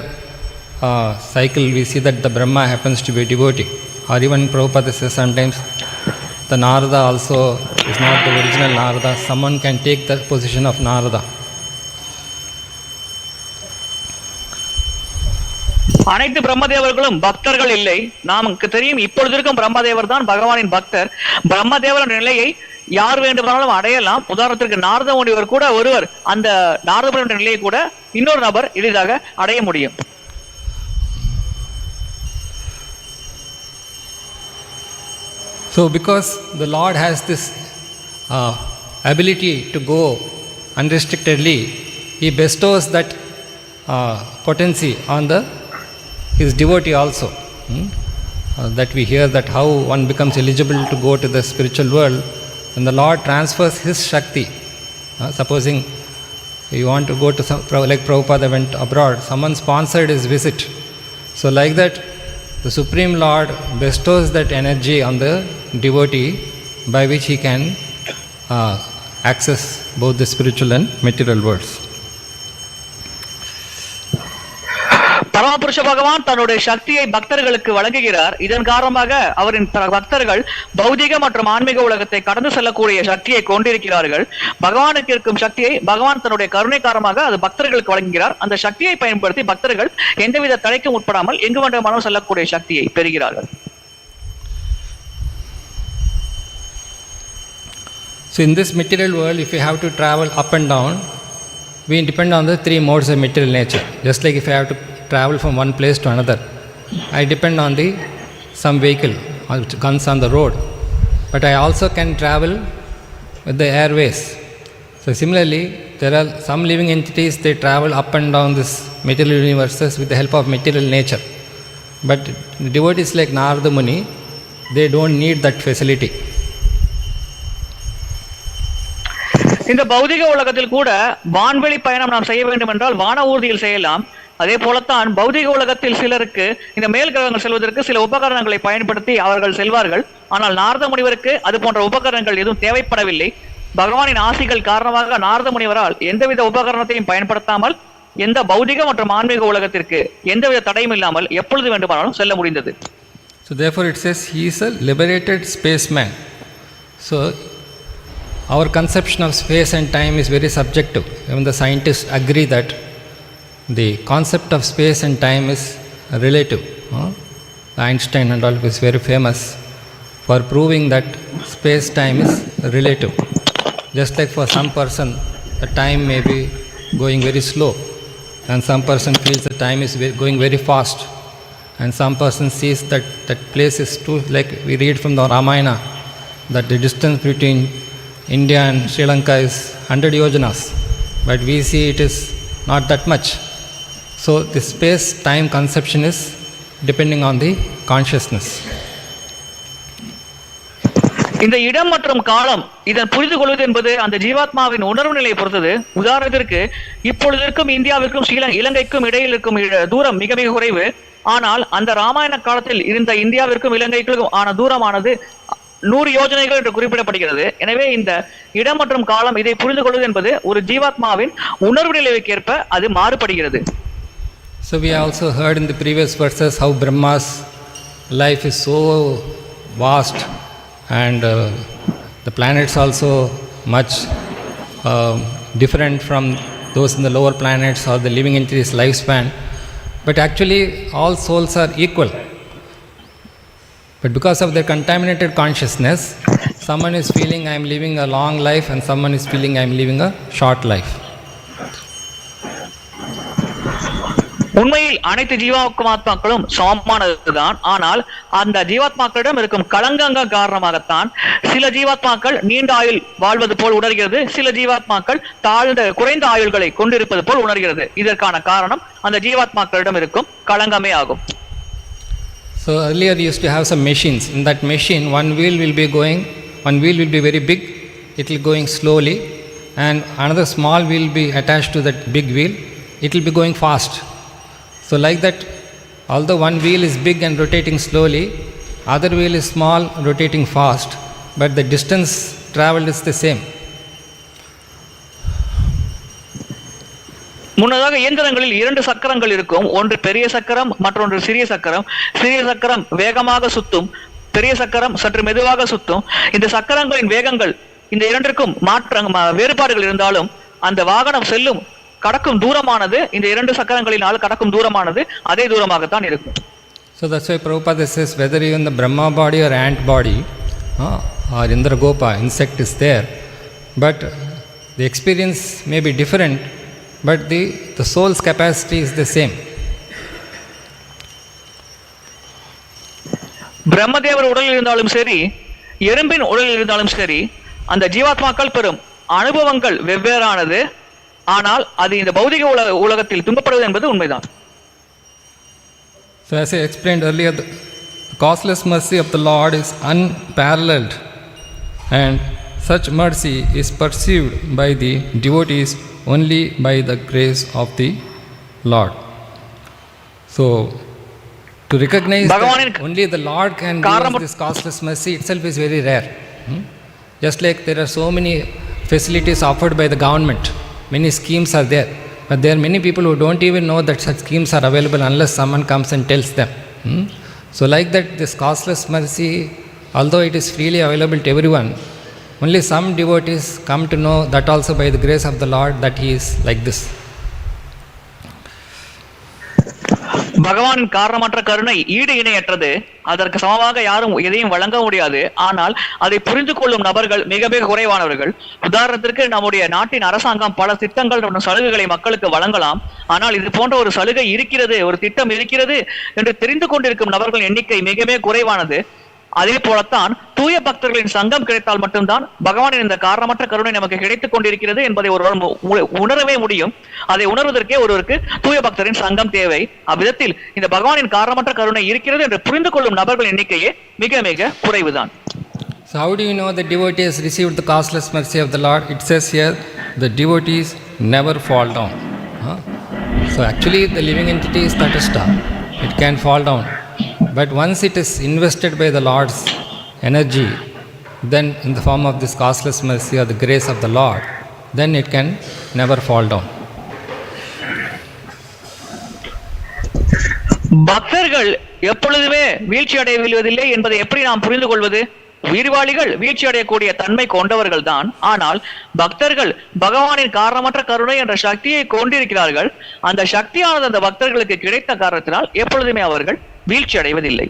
cycle we see that the Brahma happens to be a devotee. Or even Prabhupada says sometimes the Narada also is not the original Narada. Someone can take the position of Narada. அனைத்து பிரம்மதேவர்களும் பக்தர்கள் இல்லை. நமக்கு தெரியும் இப்பொழுது இருக்கும் பிரம்மதேவர் தான் பகவானின் பக்தர். பிரம்மதேவரின் நிலையை யார் வேண்டுமானாலும் அடையலாம். உதாரணத்திற்கு நாரத முனிவர் கூட ஒருவர் அந்த நாரத முனிவரின் நிலையை கூட இன்னொரு நபர் எளிதாக அடைய முடியும். So because the Lord has this ability to go unrestrictedly, He bestows that potency on His devotee also. That we hear that how one becomes eligible to go to the spiritual world when the Lord transfers His Shakti. Supposing you want to go to some, like Prabhupada went abroad, someone sponsored his visit. So like that, the Supreme Lord bestows that energy on the devotee by which he can access both the spiritual and material worlds. பரமபுருஷ பகவான் தன்னுடைய சக்தியை பக்தர்களுக்கு வழங்குகிறார். இதன் காரணமாக அவரின் பக்தர்கள் பௌதிக மற்றும் ஆன்மீக உலகத்தை கடந்து செல்லக்கூடிய சக்தியை கொண்டிருக்கிறார்கள். பகவானுக்கு இருக்கும் சக்தியை பகவான் தன்னுடைய கருணை காரணமாக அது பக்தர்களுக்கு வழங்குகிறார். அந்த சக்தியை பயன்படுத்தி பக்தர்கள் எந்தவித தடைக்கும் உட்படாமல் எங்கு வேண்டுமானாலும் செல்லக்கூடிய சக்தியை பெறுகிறார்கள். So in this material world, if you have to travel up and down, we depend on the three modes of material nature. Just like if I have to travel from one place to another, I depend on some vehicle which comes on the road, but I also can travel with the airways. So similarly, there are some living entities, they travel up and down this material universes with the help of material nature. But devotees like Narada Muni, they don't need that facility. இந்த பௌதிக உலகத்தில் கூட வான்வெளி பயணம் நாம் செய்ய வேண்டும் என்றால் வான ஊர்தியில் செய்யலாம். அதே போலத்தான் பௌதிக உலகத்தில் சிலருக்கு இந்த மேல் கிரகங்கள் செல்வதற்கு சில உபகரணங்களை பயன்படுத்தி அவர்கள் செல்வார்கள். ஆனால் நாரத முனிவருக்கு அது போன்ற உபகரணங்கள் எதுவும் தேவைப்படவில்லை. பகவானின் ஆசிகள் காரணமாக நாரத முனிவரால் எந்தவித உபகரணத்தையும் பயன்படுத்தாமல் எந்த பௌதிக மற்றும் ஆன்மீக உலகத்திற்கு எந்தவித தடையும் இல்லாமல் எப்பொழுது வேண்டுமானாலும் செல்ல முடிந்தது. So therefore it says he is a liberated spaceman. So our conception of space and time is very subjective. Even the scientists agree that the concept of space and time is relative. Einstein and all is very famous for proving that space-time is relative. Just like for some person, the time may be going very slow, and some person feels the time is going very fast, and some person sees that that place is too, like we read from the Ramayana, that the distance between India and Sri Lanka is 100 yojanas, but we see it is not that much. So the space-time conception is depending on the consciousness. இந்த இடம் மற்றும் காலம் இதன் புரிந்து கொள்வது என்பது அந்த ஜீவாத்மாவின் உணர்வு நிலையை பொறுத்தது. உதாரணத்திற்கு இப்பொழுது இருக்கும் இந்தியாவிற்கும் இலங்கைக்கும் இடையில் இருக்கும் தூரம் மிக மிக குறைவு. ஆனால் அந்த ராமாயண காலத்தில் இருந்த இந்தியாவிற்கும் இலங்கைக்கும் ஆன தூரமானது 100 யோஜனைகள் என்று குறிப்பிடப்படுகிறது. எனவே இந்த இடம் மற்றும் காலம் இதை புரிந்து கொள்வது என்பது ஒரு ஜீவாத்மாவின் உணர்வு நிலைக்கு அது மாறுபடுகிறது. So we also heard in the previous verses how Brahma's life is so vast, and the planets also much different from those in the lower planets or the living entities' lifespan. But actually all souls are equal. But because of their contaminated consciousness, someone is feeling I am living a long life and someone is feeling I am living a short life. உண்மையில் அனைத்து ஜீவாத்மாக்களும் சமமானதுதான். ஆனால் அந்த ஜீவாத்மாக்களிடம் இருக்கும் களங்கங்கள் காரணமாகத்தான் சில ஜீவாத்மாக்கள் நீண்ட ஆயுள் வாழ்வது போல் உணர்கிறது, சில ஜீவாத்மாக்கள் குறைந்த ஆயுள்களை கொண்டிருப்பது போல் உணர்கிறது. இதற்கான காரணம் அந்த ஜீவாத்மாக்களிடம் இருக்கும் களங்கமே ஆகும். So earlier you used to have some machines. In that machine, one wheel will be very big, it will going slowly, and another small wheel will be attached to that big wheel, it will be going fast. So like that, although one wheel is big and rotating slowly, other wheel is small, rotating fast, but the distance traveled is the same. முன்னதாக இயந்திரங்களில் 2 சக்கரங்கள் இருக்கும். ஒன்று பெரிய சக்கரம், மற்றொன்று சிறிய சக்கரம். சிறிய சக்கரம் வேகமாக சுத்தும், பெரிய சக்கரம் சற்று மெதுவாக சுத்தும். இந்த சக்கரங்களின் வேகங்கள் இந்த இரண்டிற்கும் வேறுபாடுகள் இருந்தாலும் அந்த வாகனம் செல்லும் கடக்கும் தூரமானது, இந்த 2 சக்கரங்களினால் கடக்கும் தூரமானது அதே தூரமாகத்தான் இருக்கும். So that's why Prabhupada says whether even the Brahma body or ant body or Indragopa, insect is there, but the experience may be different, but the soul's capacity is the same. பிரம்மதேவர் உடலில் இருந்தாலும் சரி, எறும்பின் உடலில் இருந்தாலும் சரி, அந்த ஜீவாத்மாக்கள் பெறும் அனுபவங்கள் வெவ்வேறானது. ஆனால் அது இந்த பௌதிக உலகத்தில் துன்பப்படுவது என்பது உண்மைதான். So as I explained earlier, the causeless mercy of the Lord is unparalleled, and such mercy is perceived by the devotees only by the grace of the Lord. So to recognize that only the Lord can give this causeless mercy itself is very rare. Just like there are so many facilities offered by the government, many schemes are there, but there are many people who don't even know that such schemes are available unless someone comes and tells them. So like that, this causeless mercy, although it is freely available to everyone, only some devotees come to know that also by the grace of the Lord that he is like this. பகவானின் காரணமற்ற கருணை ஈடு இணையற்றது. அதற்கு சமமாக யாரும் எதையும் வழங்க முடியாது. ஆனால் அதை புரிந்து கொள்ளும் நபர்கள் மிக மிக குறைவானவர்கள். உதாரணத்திற்கு நம்முடைய நாட்டின் அரசாங்கம் பல திட்டங்கள் மற்றும் சலுகைகளை மக்களுக்கு வழங்கலாம். ஆனால் இது போன்ற ஒரு சலுகை இருக்கிறது, ஒரு திட்டம் இருக்கிறது என்று தெரிந்து கொண்டிருக்கும் நபர்கள் எண்ணிக்கை மிக மிக குறைவானது. அதே போலத்தான் தூய பக்தர்களின் சங்கம் கிடைத்தால் மட்டும்தான் பகவானின் இந்த காரணமற்ற கருணை நமக்கு கிடைத்துக் கொண்டிருக்கிறது என்பதை ஒருவர் உணரவே முடியும். அதை உணர்வதற்கே ஒருவருக்கு தூய பக்தரின் சங்கம் தேவை. அவ்விதத்தில் இந்த பகவானின் காரணமற்ற கருணை இருக்கிறது என்று புரிந்து கொள்ளும் நபர்கள் எண்ணிக்கையே மிக மிக குறைவுதான். So how do you know the devotee has received the causeless mercy of the Lord? It says here, the devotees never fall down. So actually the living entity is tatastha. It can fall down. But once it is invested by the Lord's energy, then in the form of this causeless mercy or the grace of the Lord, then it can never fall down. பக்தர்கள் எப்பொழுதுமே வீழ்ச்சி அடைவதில்லை என்பதை எப்படி நாம் புரிந்து கொள்வது? உயிர்வாளிகள் வீழ்ச்சி அடையக்கூடிய தன்மை கொண்டவர்கள் தான். ஆனால் பக்தர்கள் பகவானின் காரணமற்ற கருணை என்ற சக்தியை கொண்டிருக்கிறார்கள். அந்த சக்தியானது அந்த பக்தர்களுக்கு கிடைத்த காரணத்தினால் எப்பொழுதுமே அவர்கள் வீழ்ச்சி அடைவதில்லை.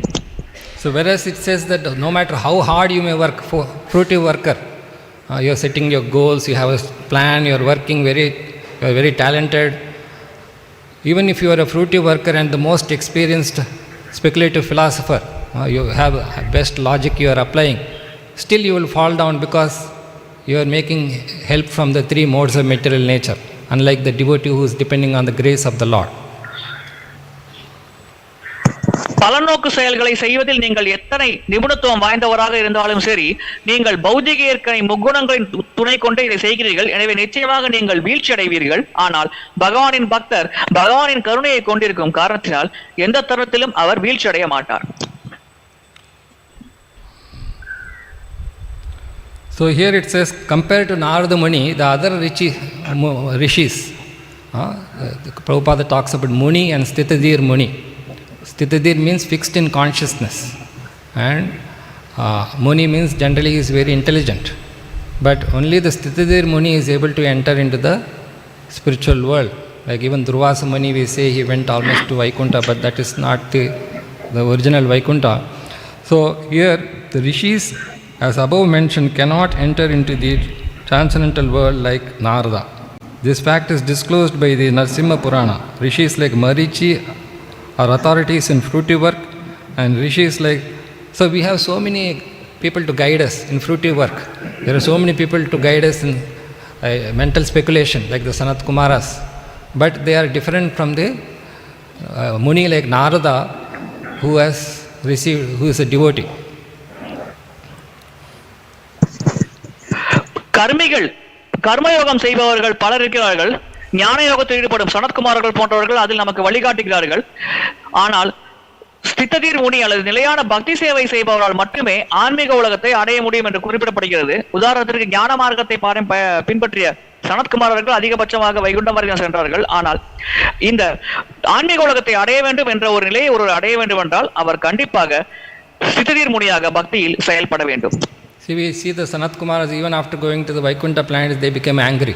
So whereas it says that no matter how hard you may work, for fruitive worker, you are setting your goals, you have a plan, you are working you are very talented. Even if you are a fruitive worker and the most experienced speculative philosopher, you have best logic you are applying, still you will fall down because you are making help from the 3 modes of material nature, unlike the devotee who is depending on the grace of the Lord. பலநோக்கு செயல்களை செய்வதில் நீங்கள் எத்தனை நிபுணத்துவம் வாய்ந்தவராக இருந்தாலும் சரி, நீங்கள் பௌதிக இயற்கை முக்குணங்களின் துணை கொண்டு இதை செய்கிறீர்கள். எனவே நிச்சயமாக நீங்கள் வீழ்ச்சி அடைவீர்கள். ஆனால் பகவானின் பக்தர் பகவானின் கருணையை கொண்டிருக்கும் காரணத்தினால் எந்த தருணத்திலும் அவர் வீழ்ச்சி அடைய மாட்டார். So here it says, compared to Narada Muni, the other rishis, Prabhupada talks about Muni and Sthitadir Muni. Sthitadir means fixed in consciousness, and Muni means generally he is very intelligent. But only the Sthitadir Muni is able to enter into the spiritual world. Like even Durvasa Muni, we say he went almost to Vaikuntha, but that is not the original Vaikuntha. So here the rishis, as above mentioned, cannot enter into the transcendental world like Narada. This fact is disclosed by the Narasimha Purana. Rishis like Marichi are authorities in fruitive work, and rishis like, so we have so many people to guide us in fruitive work. There are so many people to guide us in mental speculation like the Sanat Kumaras, but they are different from the Muni like Narada, who is a devotee. கர்மிகள், கர்மயோகம் செய்பவர்கள் பலர் இருக்கிறார்கள். ஞான யோகத்தில் ஈடுபடும் சனத்குமாரர்கள் போன்றவர்கள் அதில் நமக்கு வழிகாட்டுகிறார்கள். ஆனால் ஸ்திததீர் முனி அல்லது நிலையான பக்தி சேவை செய்பவரால் மட்டுமே ஆன்மீக உலகத்தை அடைய முடியும் என்று குறிப்பிடப்படுகிறது. உதாரணத்திற்கு ஞான மார்க்கத்தை பின்பற்றிய சனத்குமாரர்கள் அதிகபட்சமாக வைகுண்டம் வரைக்கும் சென்றார்கள். ஆனால் இந்த ஆன்மீக உலகத்தை அடைய வேண்டும் என்ற ஒரு நிலையை ஒரு அடைய வேண்டும் என்றால் அவர் கண்டிப்பாக ஸ்திததீர் முனியாக பக்தியில் செயல்பட வேண்டும். See, we see the Sanat Kumaras, even after going to the Vaikuntha planet, they became angry.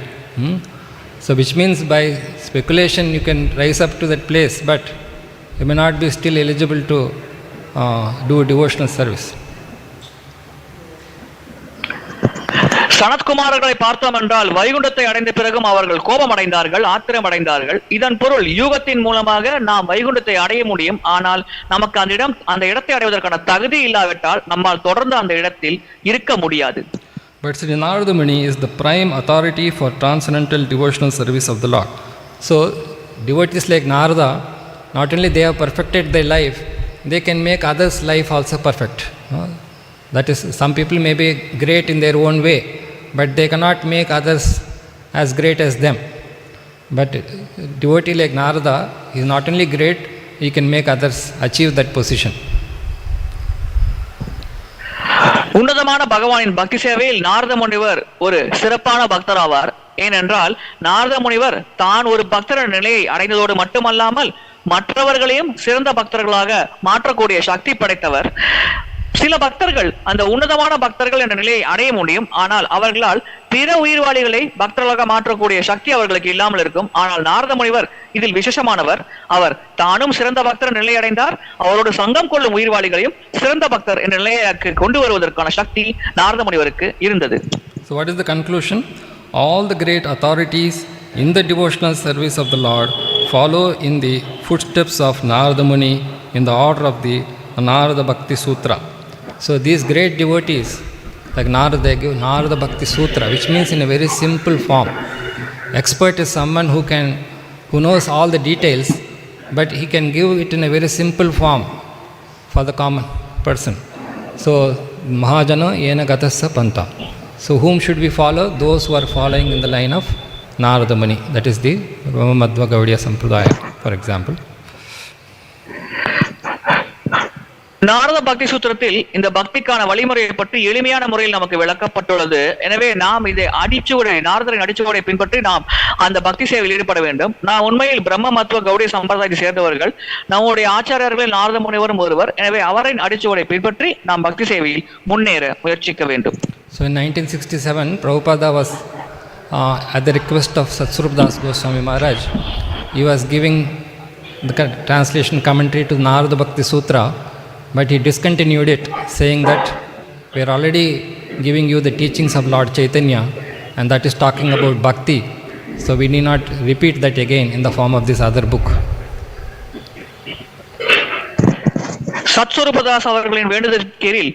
So which means by speculation you can rise up to that place, but you may not be still eligible to do devotional service. சனத்குமாரர்களை பார்த்தோம் என்றால் வைகுண்டத்தை அடைந்த பிறகும் அவர்கள் கோபம் அடைந்தார்கள், ஆத்திரம் அடைந்தார்கள். இதன் பொருள் யூகத்தின் மூலமாக நாம் வைகுண்டத்தை அடைய முடியும். ஆனால் நமக்கு அந்த இடத்தை அடைவதற்கான தகுதி இல்லாவிட்டால் நம்மால் தொடர்ந்து அந்த இடத்தில் இருக்க முடியாது. But Sri Narada Muni is the prime authority for transcendental devotional service of the Lord. So devotees like Narada, not only they have perfected their life, they can make others' life also perfect. That is, some people may be great in their own way, but they cannot make others as great as them. But devotee like Narada is not only great, he can make others achieve that position. உன்னதமான பகவானின் பக்தி சேவையில் நாரத முனிவர் ஒரு சிறப்பான பக்தர் ஆவார். ஏனென்றால் நாரத முனிவர் தான் ஒரு பக்தர் நிலையை அடைந்ததோடு மட்டுமல்லாமல் மற்றவர்களையும் சிறந்த பக்தர்களாக மாற்றக்கூடிய சக்தி படைத்தவர். சில பக்தர்கள் அந்த உன்னதமான பக்தர்கள் என்ற நிலையை அடைய முடியும். ஆனால் அவர்களால் பிற உயிர்வாளிகளை பக்தர்களாக மாற்றக்கூடிய சக்தி அவர்களுக்கு இல்லாமல் இருக்கும். ஆனால் நாரத முனிவர் இதில் விசேஷமானவர். அவர் தானும் சிறந்த பக்தர் நிலை அடைந்தார். அவரோடு சங்கம் கொள்ளும் உயிர்வாளிகளையும் சிறந்த பக்தர் என்ற நிலையை கொண்டு வருவதற்கான சக்தி நாரத முனிவருக்கு இருந்தது. So what is the conclusion? All the great authorities in the devotional service of the Lord follow in the footsteps of Narada Muni in the order of the Narada Bhakti Sutra. So these great devotees like Narada, they give Narada Bhakti Sutra, which means in a very simple form. Expert is someone who knows all the details, but he can give it in a very simple form for the common person. So Mahajana yena gatasya panta. So whom should we follow? Those who are following in the line of Narada Muni. That is the Madhva Gaudiya Sampradaya, for example. Narada பக்தி சூத்திரத்தில் இந்த பக்திக்கான வழிமுறையை பற்றி எளிமையான முறையில் நமக்கு விளக்கப்பட்டுள்ளது. எனவே நாம் இதை நாரதரின் அடிச்சுவடை பின்பற்றி நாம் அந்த பக்தி சேவையில் ஈடுபட வேண்டும். நாம் உண்மையில் பிரம்ம மத்துவ கௌடிய சம்பிரதாயத்தை சேர்ந்தவர்கள். நம்முடைய ஆச்சாரியர்களில் நாரத முனிவரும் ஒருவர். எனவே அவரின் அடிச்சுவடை பின்பற்றி நாம் பக்தி சேவையில் முன்னேற முயற்சிக்க வேண்டும். So in 1967, Prabhupada was at the request of Satsvarup Das Goswami Maharaj, he was giving the translation commentary to Narada Bhakti Sutra, but he discontinued it, saying that we are already giving you the teachings of Lord Chaitanya, and that is talking about bhakti, so we need not repeat that again in the form of this other book. சத்ஸ்வரூபதாஸ் அவர்களின் வேண்டுதலின் கீழில்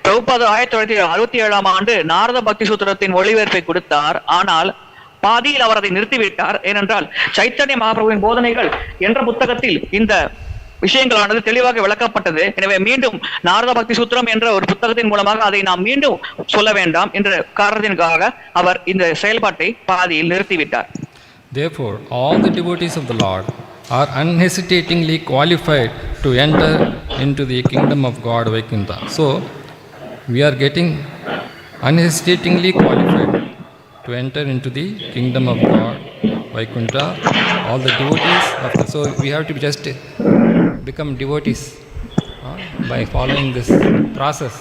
பிரபுபாதர் 1967 ஆண்டு நாரத பக்தி சூத்திரத்தின் ஒளிபரப்பை கொடுத்தார். ஆனால் பாதியில் அவர் அதை நிறுத்திவிட்டார். ஏனென்றால் சைத்தன்ய மகாபிரபுவின் போதனைகள் என்ற புத்தகத்தில் இந்த விஷயங்களானது தெளிவாக விளக்கப்பட்டது. எனவே மீண்டும் நாரத பக்தி சூத்திரம் என்ற ஒரு புத்தகத்தின் மூலமாக அதை நாம் மீண்டும் சொல்ல வேண்டாம் என்ற காரணத்திற்காக அவர் இந்த செயல்பாட்டை பாதியில் நிறுத்திவிட்டார். Therefore, all the devotees of the Lord are unhesitatingly qualified to enter into the kingdom of God Vaikuntha. So, we are getting unhesitatingly qualified to enter into the kingdom of God Vaikuntha. All the devotees of the, so we have to just become devotees by following this process.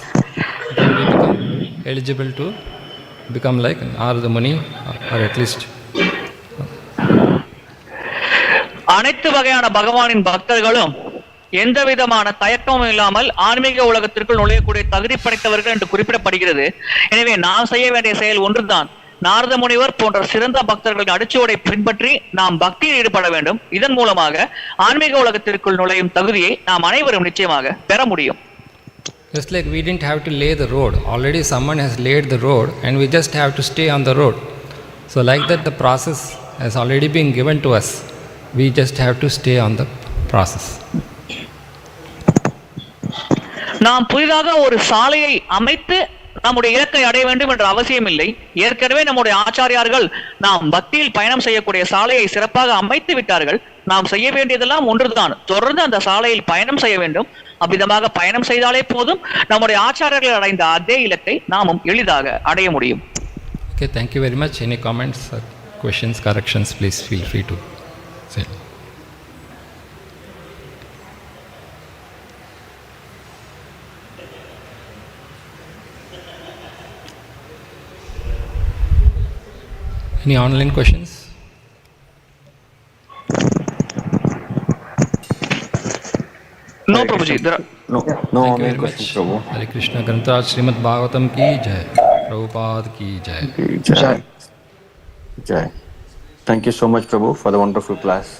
Then we become eligible to become like Narada Muni, or at least. அனைத்து வகையான பகவானின் பக்தர்களும் எந்த விதமான தயக்கமும் இல்லாமல் ஆன்மீக உலகத்திற்குள் நுழையக்கூடிய தகுதி படைத்தவர்கள் என்று குறிப்பிடப்படுகிறது. எனவே நாம் செய்ய வேண்டிய செயல் ஒன்றுதான். நாரத முனிவர் போன்ற சிறந்த பக்தர்களின் அடிச்சுவடை பின்பற்றி நாம் பக்தியில் ஈடுபட வேண்டும். இதன் மூலமாக ஆன்மீக உலகத்திற்குள் நுழையும் தகுதியை நாம் அனைவரும் நிச்சயமாக பெற முடியும். Just like we didn't have to lay the road, already someone has laid the road and we just have to stay on the road. So like that the process has already been given to us. We just have to stay on the process. நாம் புதிதாக ஒரு சாலையை அமைத்து நம்முடைய இலக்கை அடைய வேண்டும் என்ற அவசியம் இல்லை. ஏற்கனவே நம்முடைய ஆச்சாரியார்கள் நாம் பக்தியில் பயணம் செய்யக்கூடிய சாலையை சிறப்பாக அமைத்து விட்டார்கள். நாம் செய்ய வேண்டியதெல்லாம் ஒன்றுதான், தொடர்ந்து அந்த சாலையில் பயணம் செய்ய வேண்டும். அவ்விதமாக பயணம் செய்தாலே போதும், நம்முடைய ஆச்சாரியர்கள் அடைந்த அதே இலக்கை நாமும் எளிதாக அடைய முடியும். Okay, thank you very much. Any comments, questions, corrections, please feel free to say. Any online questions? No, Prabhuji. No Thank you online very questions, much. Prabhu. Hare Krishna Granthāraj Srimad Bhagavatam ki jai. Prabhupada ki jai. Jai. Jai. Thank you so much, Prabhu, for the wonderful class.